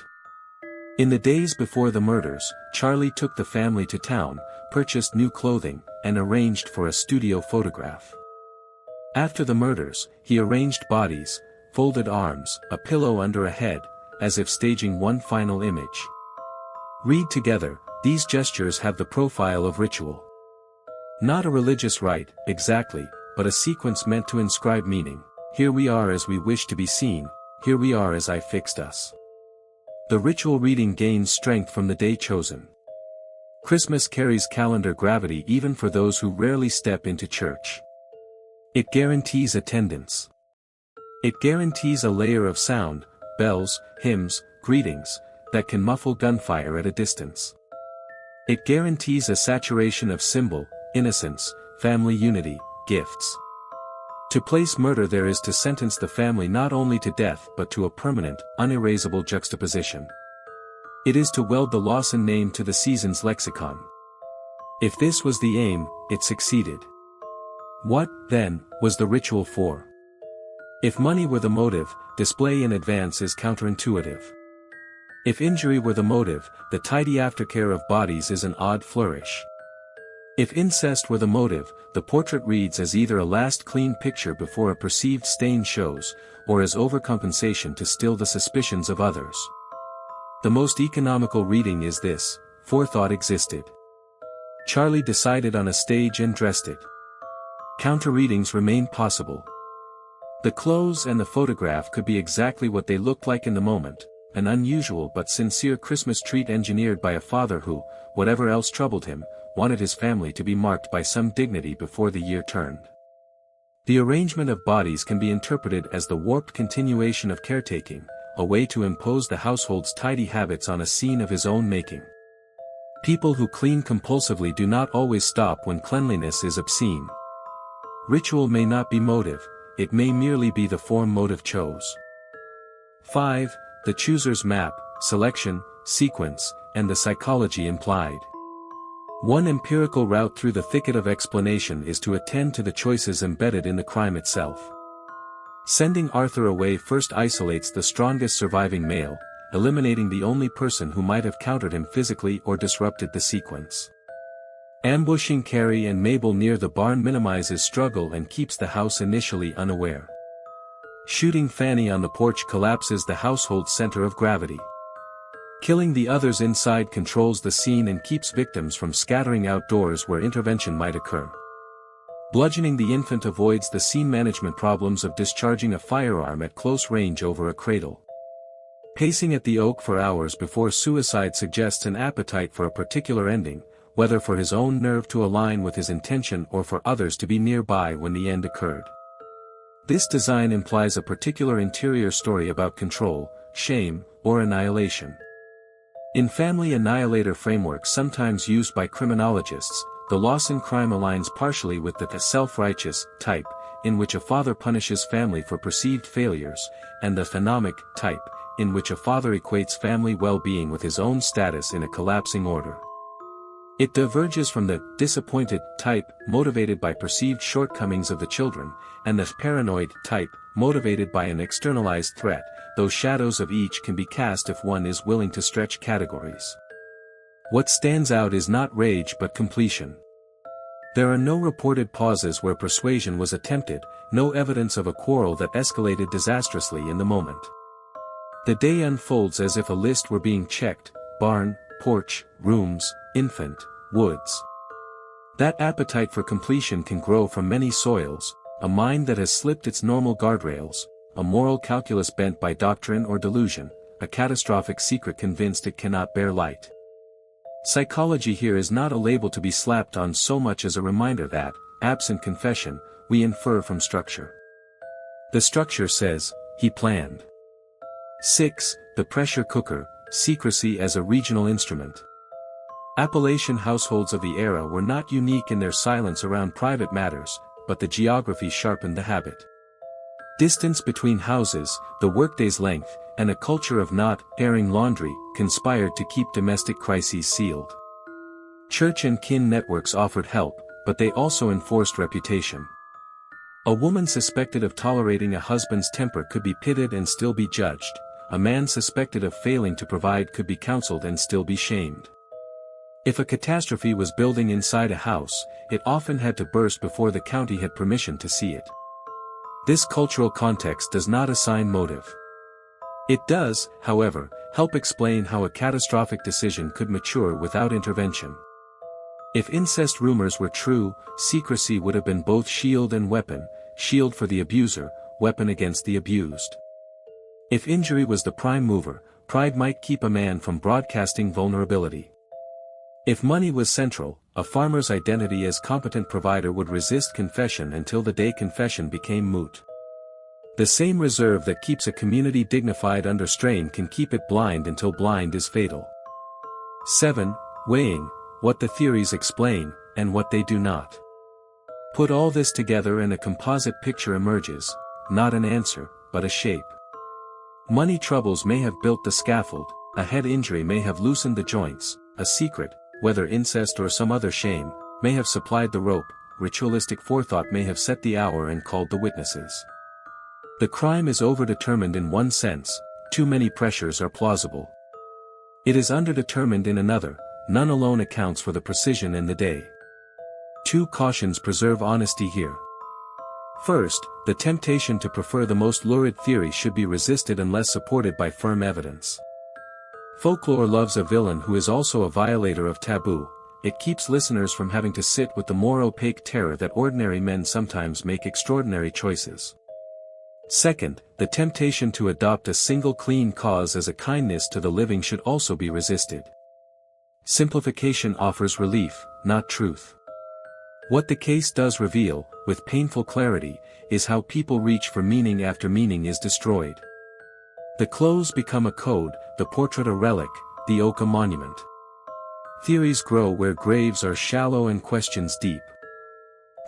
[SPEAKER 1] In the days before the murders, Charlie took the family to town, purchased new clothing, and arranged for a studio photograph. After the murders, he arranged bodies, folded arms, a pillow under a head, as if staging one final image. Read together, these gestures have the profile of ritual. Not a religious rite, exactly, but a sequence meant to inscribe meaning. Here we are as we wish to be seen, here we are as I fixed us. The ritual reading gains strength from the day chosen. Christmas carries calendar gravity even for those who rarely step into church. It guarantees attendance. It guarantees a layer of sound, bells, hymns, greetings, that can muffle gunfire at a distance. It guarantees a saturation of symbol, innocence, family unity, gifts. To place murder there is to sentence the family not only to death but to a permanent, unerasable juxtaposition. It is to weld the Lawson name to the season's lexicon. If this was the aim, it succeeded. What, then, was the ritual for? If money were the motive, display in advance is counterintuitive. If injury were the motive, the tidy aftercare of bodies is an odd flourish. If incest were the motive, the portrait reads as either a last clean picture before a perceived stain shows, or as overcompensation to still the suspicions of others. The most economical reading is this: forethought existed. Charlie decided on a stage and dressed it. Counter-readings remain possible. The clothes and the photograph could be exactly what they looked like in the moment, an unusual but sincere Christmas treat engineered by a father who, whatever else troubled him, wanted his family to be marked by some dignity before the year turned. The arrangement of bodies can be interpreted as the warped continuation of caretaking, a way to impose the household's tidy habits on a scene of his own making. People who clean compulsively do not always stop when cleanliness is obscene. Ritual may not be motive, it may merely be the form motive chose. 5. The chooser's map, selection, sequence, and the psychology implied. One empirical route through the thicket of explanation is to attend to the choices embedded in the crime itself. Sending Arthur away first isolates the strongest surviving male, eliminating the only person who might have countered him physically or disrupted the sequence. Ambushing Carrie and Mabel near the barn minimizes struggle and keeps the house initially unaware. Shooting Fanny on the porch collapses the household's center of gravity. Killing the others inside controls the scene and keeps victims from scattering outdoors where intervention might occur. Bludgeoning the infant avoids the scene management problems of discharging a firearm at close range over a cradle. Pacing at the oak for hours before suicide suggests an appetite for a particular ending, whether for his own nerve to align with his intention or for others to be nearby when the end occurred. This design implies a particular interior story about control, shame, or annihilation. In family annihilator frameworks sometimes used by criminologists, the Lawson crime aligns partially with the self-righteous type, in which a father punishes family for perceived failures, and the phenomic type, in which a father equates family well-being with his own status in a collapsing order. It diverges from the disappointed type, motivated by perceived shortcomings of the children, and the paranoid type, motivated by an externalized threat, though shadows of each can be cast if one is willing to stretch categories. What stands out is not rage but completion. There are no reported pauses where persuasion was attempted, no evidence of a quarrel that escalated disastrously in the moment. The day unfolds as if a list were being checked: barn, porch, rooms, infant, woods. That appetite for completion can grow from many soils: a mind that has slipped its normal guardrails, a moral calculus bent by doctrine or delusion, a catastrophic secret convinced it cannot bear light. Psychology here is not a label to be slapped on so much as a reminder that, absent confession, we infer from structure. The structure says, he planned. 6. The pressure cooker, secrecy as a regional instrument. Appalachian households of the era were not unique in their silence around private matters, but the geography sharpened the habit. Distance between houses, the workday's length, and a culture of not airing laundry conspired to keep domestic crises sealed. Church and kin networks offered help, but they also enforced reputation. A woman suspected of tolerating a husband's temper could be pitted and still be judged. A man suspected of failing to provide could be counseled and still be shamed. If a catastrophe was building inside a house, it often had to burst before the county had permission to see it. This cultural context does not assign motive. It does, however, help explain how a catastrophic decision could mature without intervention. If incest rumors were true, secrecy would have been both shield and weapon: shield for the abuser, weapon against the abused. If injury was the prime mover, pride might keep a man from broadcasting vulnerability. If money was central, a farmer's identity as competent provider would resist confession until the day confession became moot. The same reserve that keeps a community dignified under strain can keep it blind until blind is fatal. 7. Weighing what the theories explain, and what they do not. Put all this together and a composite picture emerges: not an answer, but a shape. Money troubles may have built the scaffold, a head injury may have loosened the joints, a secret, whether incest or some other shame, may have supplied the rope, ritualistic forethought may have set the hour and called the witnesses. The crime is overdetermined in one sense: too many pressures are plausible. It is underdetermined in another: none alone accounts for the precision in the day. 2 cautions preserve honesty here. First, the temptation to prefer the most lurid theory should be resisted unless supported by firm evidence. Folklore loves a villain who is also a violator of taboo. It keeps listeners from having to sit with the more opaque terror that ordinary men sometimes make extraordinary choices. Second, the temptation to adopt a single clean cause as a kindness to the living should also be resisted. Simplification offers relief, not truth. What the case does reveal, with painful clarity, is how people reach for meaning after meaning is destroyed. The clothes become a code, the portrait a relic, the oak a monument. Theories grow where graves are shallow and questions deep.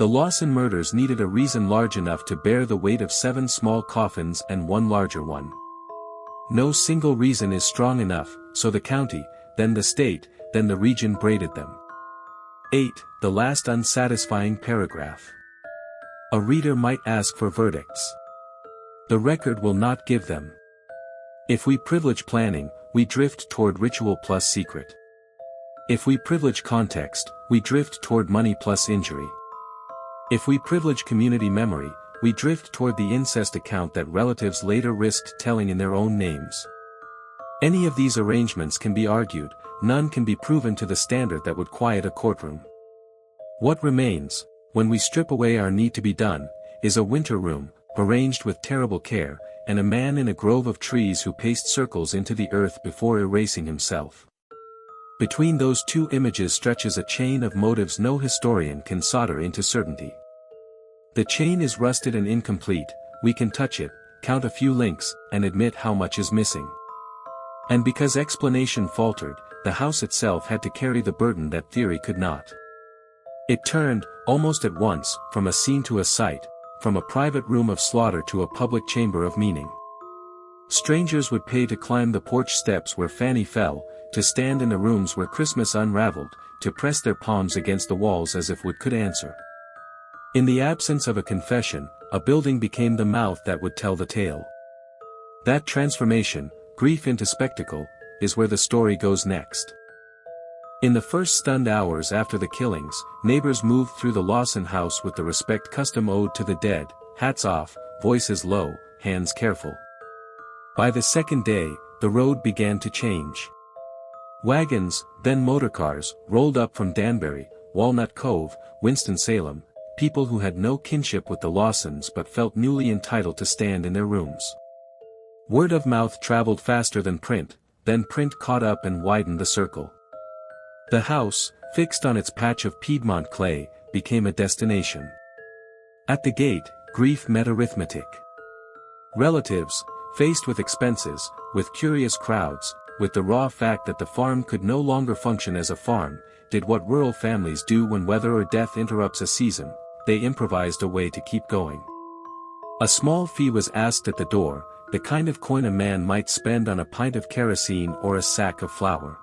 [SPEAKER 1] The Lawson murders needed a reason large enough to bear the weight of 7 small coffins and 1 larger one. No single reason is strong enough, so the county, then the state, then the region braided them. 8. The last unsatisfying paragraph. A reader might ask for verdicts. The record will not give them. If we privilege planning, we drift toward ritual plus secret. If we privilege context, we drift toward money plus injury. If we privilege community memory, we drift toward the incest account that relatives later risked telling in their own names. Any of these arrangements can be argued, none can be proven to the standard that would quiet a courtroom. What remains, when we strip away our need to be done, is a winter room, arranged with terrible care, and a man in a grove of trees who paced circles into the earth before erasing himself. Between those 2 images stretches a chain of motives no historian can solder into certainty. The chain is rusted and incomplete, we can touch it, count a few links, and admit how much is missing. And because explanation faltered, the house itself had to carry the burden that theory could not. It turned, almost at once, from a scene to a site, from a private room of slaughter to a public chamber of meaning. Strangers would pay to climb the porch steps where Fanny fell, to stand in the rooms where Christmas unraveled, to press their palms against the walls as if wood could answer. In the absence of a confession, a building became the mouth that would tell the tale. That transformation, grief into spectacle, is where the story goes next. In the first stunned hours after the killings, neighbors moved through the Lawson house with the respect custom owed to the dead, hats off, voices low, hands careful. By the second day, the road began to change. Wagons, then motorcars, rolled up from Danbury, Walnut Cove, Winston-Salem, people who had no kinship with the Lawsons but felt newly entitled to stand in their rooms. Word of mouth traveled faster than print, then print caught up and widened the circle. The house, fixed on its patch of Piedmont clay, became a destination. At the gate, grief met arithmetic. Relatives, faced with expenses, with curious crowds, with the raw fact that the farm could no longer function as a farm, did what rural families do when weather or death interrupts a season: they improvised a way to keep going. A small fee was asked at the door, the kind of coin a man might spend on a pint of kerosene or a sack of flour.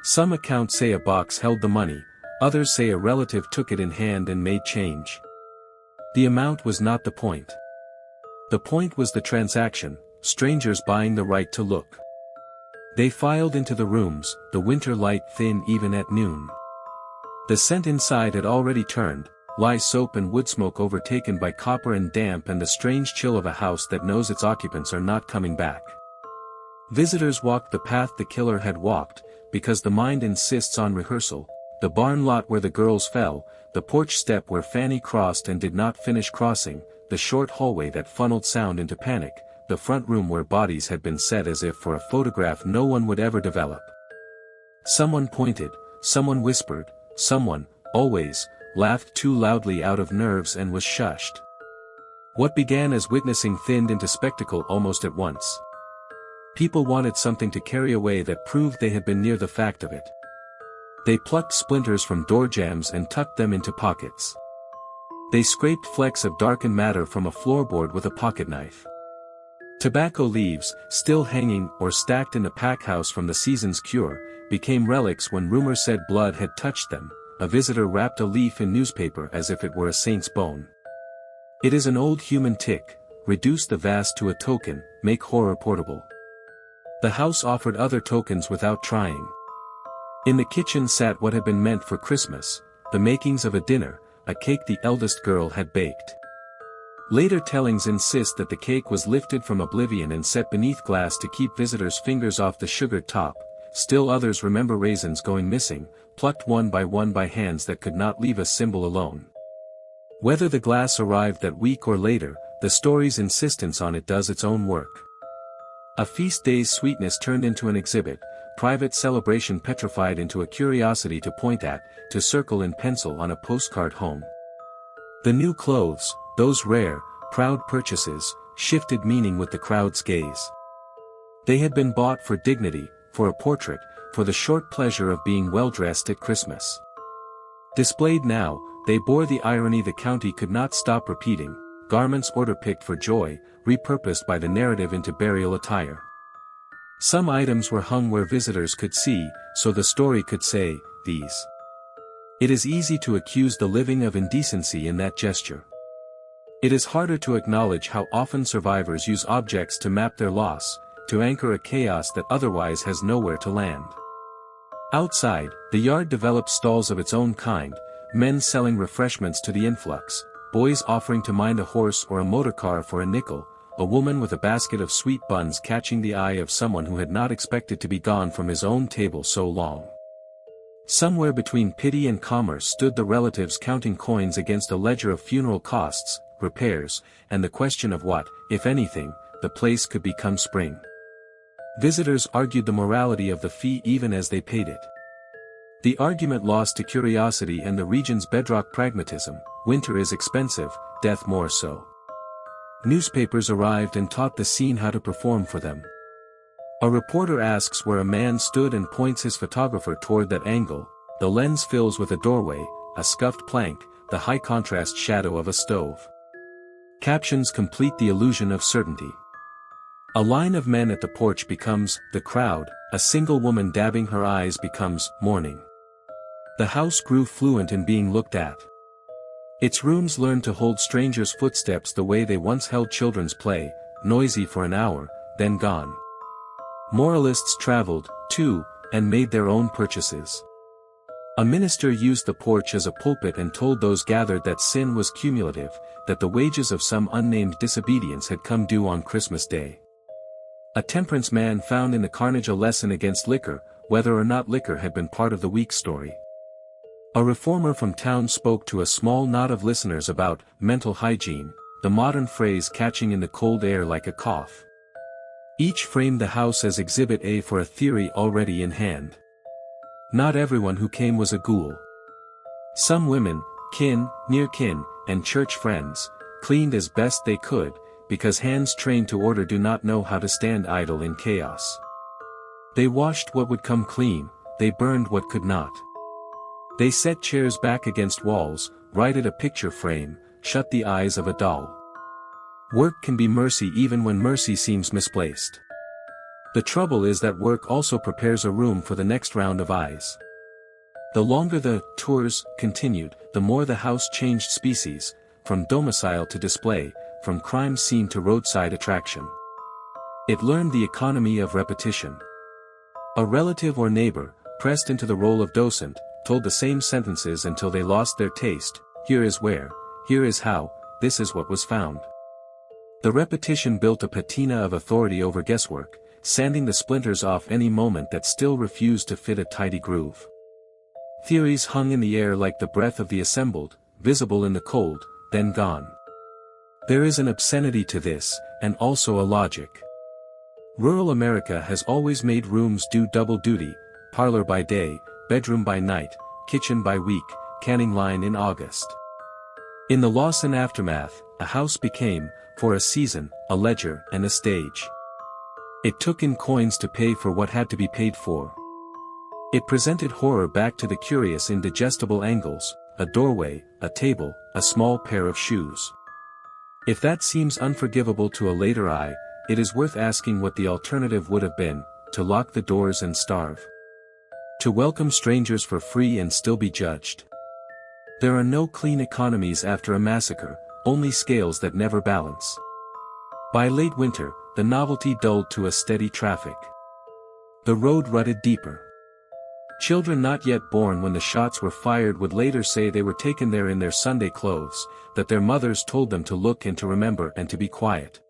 [SPEAKER 1] Some accounts say a box held the money, others say a relative took it in hand and made change. The amount was not the point. The point was the transaction, strangers buying the right to look. They filed into the rooms, the winter light thin even at noon. The scent inside had already turned, lye soap and wood smoke overtaken by copper and damp and the strange chill of a house that knows its occupants are not coming back. Visitors walked the path the killer had walked, because the mind insists on rehearsal: the barn lot where the girls fell, the porch step where Fanny crossed and did not finish crossing, the short hallway that funneled sound into panic, the front room where bodies had been set as if for a photograph no one would ever develop. Someone pointed, someone whispered, someone, always, laughed too loudly out of nerves and was shushed. What began as witnessing thinned into spectacle almost at once. People wanted something to carry away that proved they had been near the fact of it. They plucked splinters from door jambs and tucked them into pockets. They scraped flecks of darkened matter from a floorboard with a pocket knife. Tobacco leaves, still hanging or stacked in the pack house from the season's cure, became relics when rumor said blood had touched them. A visitor wrapped a leaf in newspaper as if it were a saint's bone. It is an old human tick: reduce the vast to a token, make horror portable. The house offered other tokens without trying. In the kitchen sat what had been meant for Christmas, the makings of a dinner, a cake the eldest girl had baked. Later tellings insist that the cake was lifted from oblivion and set beneath glass to keep visitors' fingers off the sugared top. Still others remember raisins going missing, plucked one by hands that could not leave a symbol alone. Whether the glass arrived that week or later, the story's insistence on it does its own work. A feast day's sweetness turned into an exhibit, private celebration petrified into a curiosity to point at, to circle in pencil on a postcard home. The new clothes, those rare, proud purchases, shifted meaning with the crowd's gaze. They had been bought for dignity, for a portrait, for the short pleasure of being well-dressed at Christmas. Displayed now, they bore the irony the county could not stop repeating: garments order-picked for joy, repurposed by the narrative into burial attire. Some items were hung where visitors could see, so the story could say, these. It is easy to accuse the living of indecency in that gesture. It is harder to acknowledge how often survivors use objects to map their loss, to anchor a chaos that otherwise has nowhere to land. Outside, the yard developed stalls of its own kind, men selling refreshments to the influx, boys offering to mind a horse or a motorcar for a nickel, a woman with a basket of sweet buns catching the eye of someone who had not expected to be gone from his own table so long. Somewhere between pity and commerce stood the relatives counting coins against a ledger of funeral costs, repairs, and the question of what, if anything, the place could become spring. Visitors argued the morality of the fee even as they paid it. The argument lost to curiosity and the region's bedrock pragmatism: winter is expensive, death more so. Newspapers arrived and taught the scene how to perform for them. A reporter asks where a man stood and points his photographer toward that angle. The lens fills with a doorway, a scuffed plank, the high contrast shadow of a stove. Captions complete the illusion of certainty. A line of men at the porch becomes the crowd, a single woman dabbing her eyes becomes mourning. The house grew fluent in being looked at. Its rooms learned to hold strangers' footsteps the way they once held children's play, noisy for an hour, then gone. Moralists traveled, too, and made their own purchases. A minister used the porch as a pulpit and told those gathered that sin was cumulative, that the wages of some unnamed disobedience had come due on Christmas Day. A temperance man found in the carnage a lesson against liquor, whether or not liquor had been part of the week's story. A reformer from town spoke to a small knot of listeners about mental hygiene, the modern phrase catching in the cold air like a cough. Each framed the house as Exhibit A for a theory already in hand. Not everyone who came was a ghoul. Some women, kin, near kin, and church friends, cleaned as best they could, because hands trained to order do not know how to stand idle in chaos. They washed what would come clean, they burned what could not. They set chairs back against walls, righted a picture frame, shut the eyes of a doll. Work can be mercy even when mercy seems misplaced. The trouble is that work also prepares a room for the next round of eyes. The longer the tours continued, the more the house changed species, from domicile to display, from crime scene to roadside attraction. It learned the economy of repetition. A relative or neighbor, pressed into the role of docent, told the same sentences until they lost their taste: here is where, here is how, this is what was found. The repetition built a patina of authority over guesswork, sanding the splinters off any moment that still refused to fit a tidy groove. Theories hung in the air like the breath of the assembled, visible in the cold, then gone. There is an obscenity to this, and also a logic. Rural America has always made rooms do double duty: parlor by day, bedroom by night, kitchen by week, canning line in August. In the Lawson aftermath, a house became, for a season, a ledger and a stage. It took in coins to pay for what had to be paid for. It presented horror back to the curious in digestible angles: a doorway, a table, a small pair of shoes. If that seems unforgivable to a later eye, it is worth asking what the alternative would have been: to lock the doors and starve. To welcome strangers for free and still be judged. There are no clean economies after a massacre, only scales that never balance. By late winter, the novelty dulled to a steady traffic. The road rutted deeper. Children not yet born when the shots were fired would later say they were taken there in their Sunday clothes, that their mothers told them to look and to remember and to be quiet.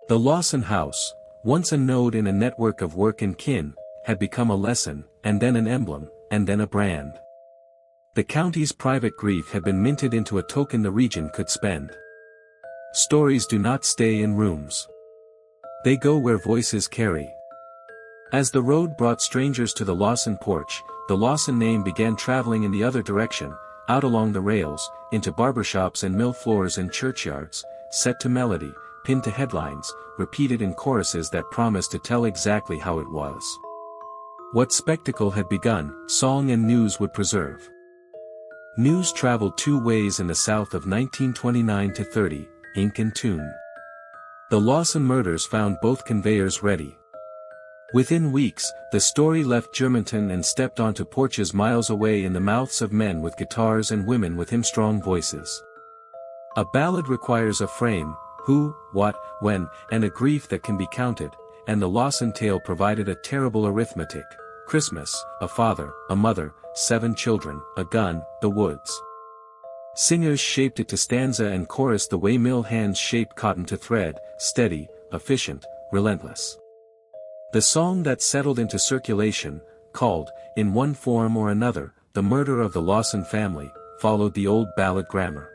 [SPEAKER 1] The Lawson house, once a node in a network of work and kin, had become a lesson, and then an emblem, and then a brand. The county's private grief had been minted into a token the region could spend. Stories do not stay in rooms. They go where voices carry. As the road brought strangers to the Lawson porch, the Lawson name began traveling in the other direction, out along the rails, into barbershops and mill floors and churchyards, set to melody, pinned to headlines, repeated in choruses that promised to tell exactly how it was. What spectacle had begun, song and news would preserve. News traveled two ways in the South of 1929 to 30, ink and tune. The Lawson murders found both conveyors ready. Within weeks, the story left Germanton and stepped onto porches miles away in the mouths of men with guitars and women with hymn-strong voices. A ballad requires a frame, who, what, when, and a grief that can be counted, and the Lawson tale provided a terrible arithmetic: Christmas, a father, a mother, 7 children, a gun, the woods. Singers shaped it to stanza and chorus the way mill hands shaped cotton to thread: steady, efficient, relentless. The song that settled into circulation, called, in one form or another, The Murder of the Lawson Family, followed the old ballad grammar.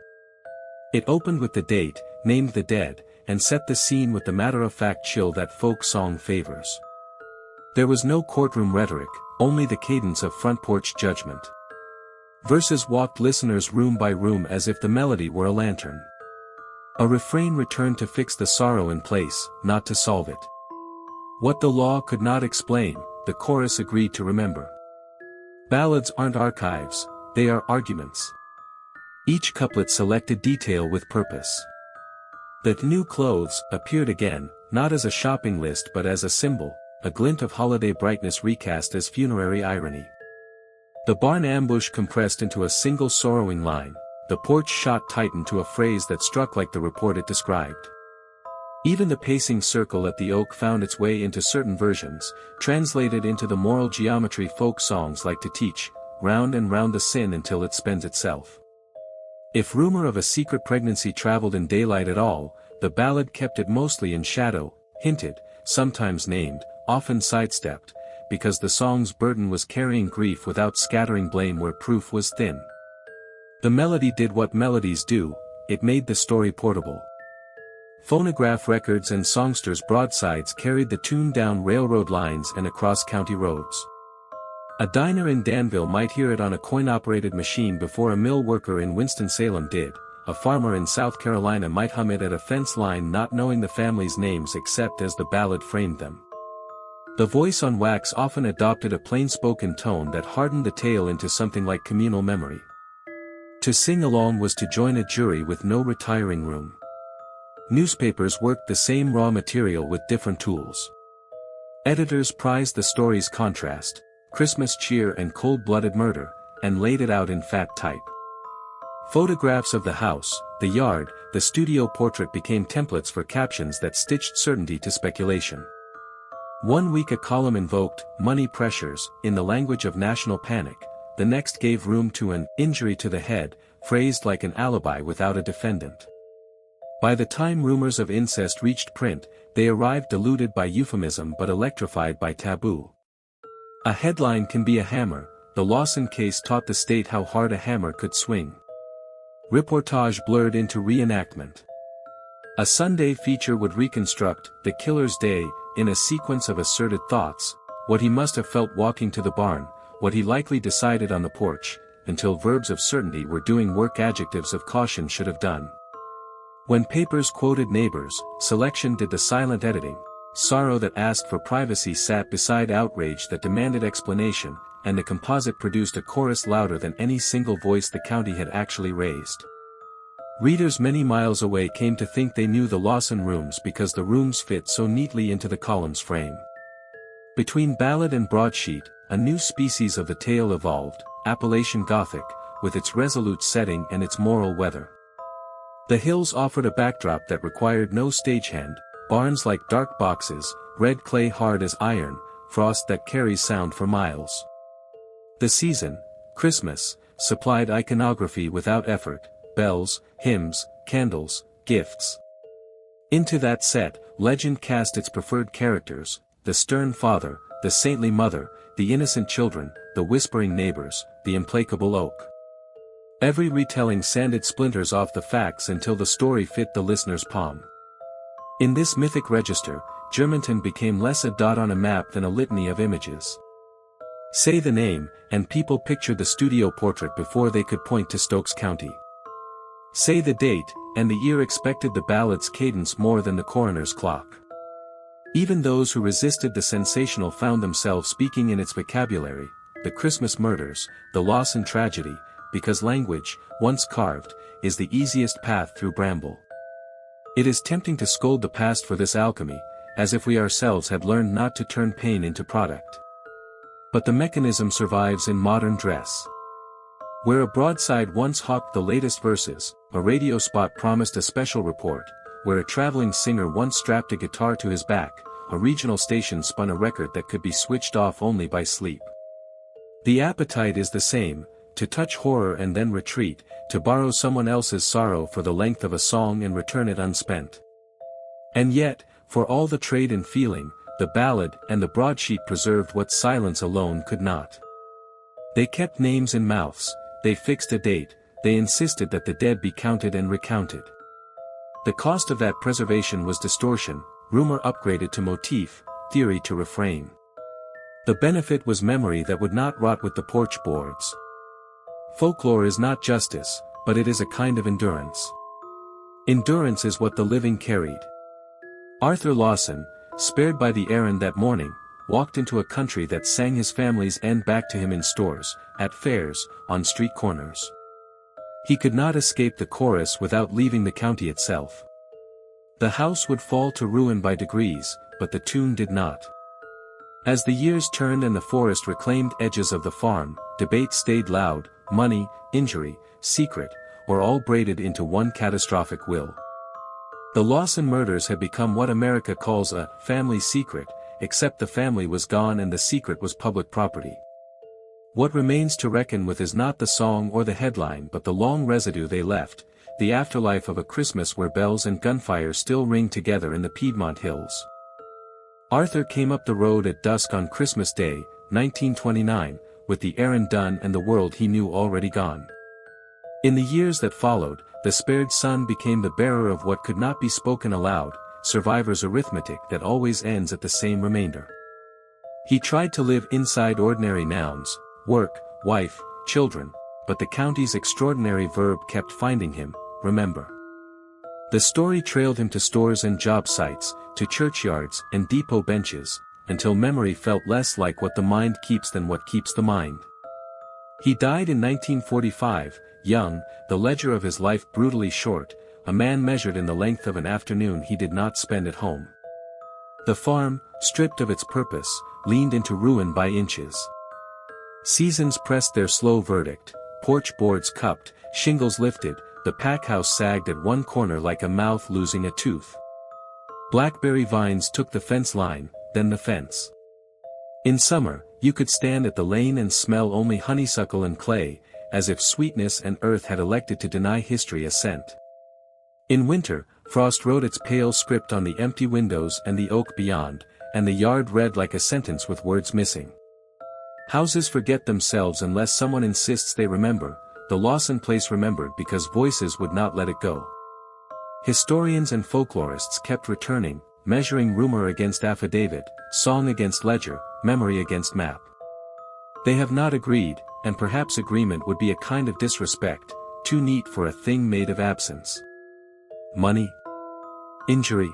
[SPEAKER 1] It opened with the date, named the dead, and set the scene with the matter-of-fact chill that folk song favors. There was no courtroom rhetoric, only the cadence of front porch judgment. Verses walked listeners room by room as if the melody were a lantern. A refrain returned to fix the sorrow in place, not to solve it. What the law could not explain, the chorus agreed to remember. Ballads aren't archives, they are arguments. Each couplet selected detail with purpose. The new clothes appeared again, not as a shopping list but as a symbol, a glint of holiday brightness recast as funerary irony. The barn ambush compressed into a single sorrowing line, the porch shot tightened to a phrase that struck like the report it described. Even the pacing circle at the oak found its way into certain versions, translated into the moral geometry folk songs like to teach, round and round the sin until it spends itself. If rumor of a secret pregnancy traveled in daylight at all, the ballad kept it mostly in shadow, hinted, sometimes named, often sidestepped, because the song's burden was carrying grief without scattering blame where proof was thin. The melody did what melodies do, it made the story portable. Phonograph records and songsters' broadsides carried the tune down railroad lines and across county roads. A diner in Danville might hear it on a coin-operated machine before a mill worker in Winston-Salem did. A farmer in South Carolina might hum it at a fence line not knowing the family's names except as the ballad framed them. The voice on wax often adopted a plain-spoken tone that hardened the tale into something like communal memory. To sing along was to join a jury with no retiring room. Newspapers worked the same raw material with different tools. Editors prized the story's contrast, Christmas cheer and cold-blooded murder, and laid it out in fat type. Photographs of the house, the yard, the studio portrait became templates for captions that stitched certainty to speculation. One week a column invoked money pressures in the language of national panic, the next gave room to an injury to the head, phrased like an alibi without a defendant. By the time rumors of incest reached print, they arrived diluted by euphemism but electrified by taboo. A headline can be a hammer, the Lawson case taught the state how hard a hammer could swing. Reportage blurred into reenactment. A Sunday feature would reconstruct the killer's day, in a sequence of asserted thoughts, what he must have felt walking to the barn, what he likely decided on the porch, until verbs of certainty were doing work adjectives of caution should have done. When papers quoted neighbors, selection did the silent editing, sorrow that asked for privacy sat beside outrage that demanded explanation, and the composite produced a chorus louder than any single voice the county had actually raised. Readers many miles away came to think they knew the Lawson rooms because the rooms fit so neatly into the column's frame. Between ballad and broadsheet, a new species of the tale evolved, Appalachian Gothic, with its resolute setting and its moral weather. The hills offered a backdrop that required no stagehand, barns like dark boxes, red clay hard as iron, frost that carries sound for miles. The season, Christmas, supplied iconography without effort, bells, hymns, candles, gifts. Into that set, legend cast its preferred characters, the stern father, the saintly mother, the innocent children, the whispering neighbors, the implacable oak. Every retelling sanded splinters off the facts until the story fit the listener's palm. In this mythic register, Germanton became less a dot on a map than a litany of images. Say the name, and people pictured the studio portrait before they could point to Stokes County. Say the date, and the ear expected the ballad's cadence more than the coroner's clock. Even those who resisted the sensational found themselves speaking in its vocabulary, the Christmas murders, the Lawson tragedy, because language, once carved, is the easiest path through bramble. It is tempting to scold the past for this alchemy, as if we ourselves had learned not to turn pain into product. But the mechanism survives in modern dress. Where a broadside once hawked the latest verses, a radio spot promised a special report. Where a traveling singer once strapped a guitar to his back, a regional station spun a record that could be switched off only by sleep. The appetite is the same, to touch horror and then retreat, to borrow someone else's sorrow for the length of a song and return it unspent. And yet, for all the trade in feeling, the ballad and the broadsheet preserved what silence alone could not. They kept names in mouths, they fixed a date, they insisted that the dead be counted and recounted. The cost of that preservation was distortion, rumor upgraded to motif, theory to refrain. The benefit was memory that would not rot with the porch boards. Folklore is not justice, but it is a kind of endurance. Endurance is what the living carried. Arthur Lawson, spared by the errand that morning, walked into a country that sang his family's end back to him in stores, at fairs, on street corners. He could not escape the chorus without leaving the county itself. The house would fall to ruin by degrees, but the tune did not. As the years turned and the forest reclaimed edges of the farm, debate stayed loud, money, injury, secret, or all braided into one catastrophic will. The Lawson murders had become what America calls a family secret, except the family was gone and the secret was public property. What remains to reckon with is not the song or the headline but the long residue they left, the afterlife of a Christmas where bells and gunfire still ring together in the Piedmont hills. Arthur came up the road at dusk on Christmas Day, 1929, with the errand done and the world he knew already gone. In the years that followed, the spared son became the bearer of what could not be spoken aloud, survivor's arithmetic that always ends at the same remainder. He tried to live inside ordinary nouns, work, wife, children, but the county's extraordinary verb kept finding him, remember. The story trailed him to stores and job sites, to churchyards and depot benches, until memory felt less like what the mind keeps than what keeps the mind. He died in 1945, young, the ledger of his life brutally short, a man measured in the length of an afternoon he did not spend at home. The farm, stripped of its purpose, leaned into ruin by inches. Seasons pressed their slow verdict, porch boards cupped, shingles lifted, the packhouse sagged at one corner like a mouth losing a tooth. Blackberry vines took the fence line, then the fence. In summer, you could stand at the lane and smell only honeysuckle and clay, as if sweetness and earth had elected to deny history a scent. In winter, frost wrote its pale script on the empty windows and the oak beyond, and the yard read like a sentence with words missing. Houses forget themselves unless someone insists they remember. The Lawson place remembered because voices would not let it go. Historians and folklorists kept returning, measuring rumor against affidavit, song against ledger, memory against map. They have not agreed, and perhaps agreement would be a kind of disrespect, too neat for a thing made of absence. Money? Injury?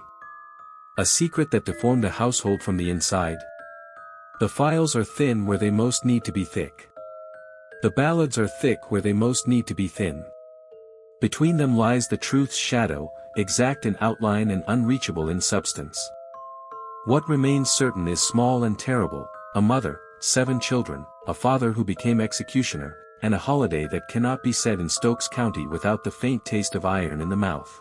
[SPEAKER 1] A secret that deformed a household from the inside? The files are thin where they most need to be thick. The ballads are thick where they most need to be thin. Between them lies the truth's shadow, exact in outline and unreachable in substance. What remains certain is small and terrible, a mother, 7 children, a father who became executioner, and a holiday that cannot be said in Stokes County without the faint taste of iron in the mouth.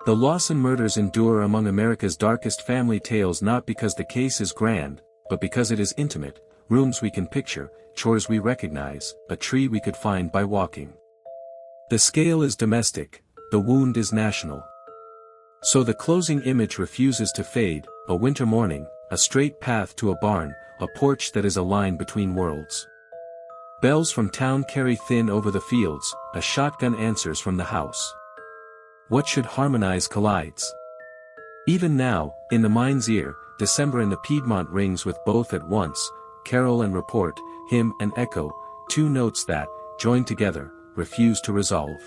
[SPEAKER 1] The Lawson murders endure among America's darkest family tales not because the case is grand, but because it is intimate, rooms we can picture, chores we recognize, a tree we could find by walking. The scale is domestic, the wound is national. So the closing image refuses to fade, a winter morning, a straight path to a barn, a porch that is a line between worlds. Bells from town carry thin over the fields, a shotgun answers from the house. What should harmonize collides? Even now, in the mind's ear, December in the Piedmont rings with both at once, carol and report, hymn and echo, 2 notes that, joined together, refuse to resolve.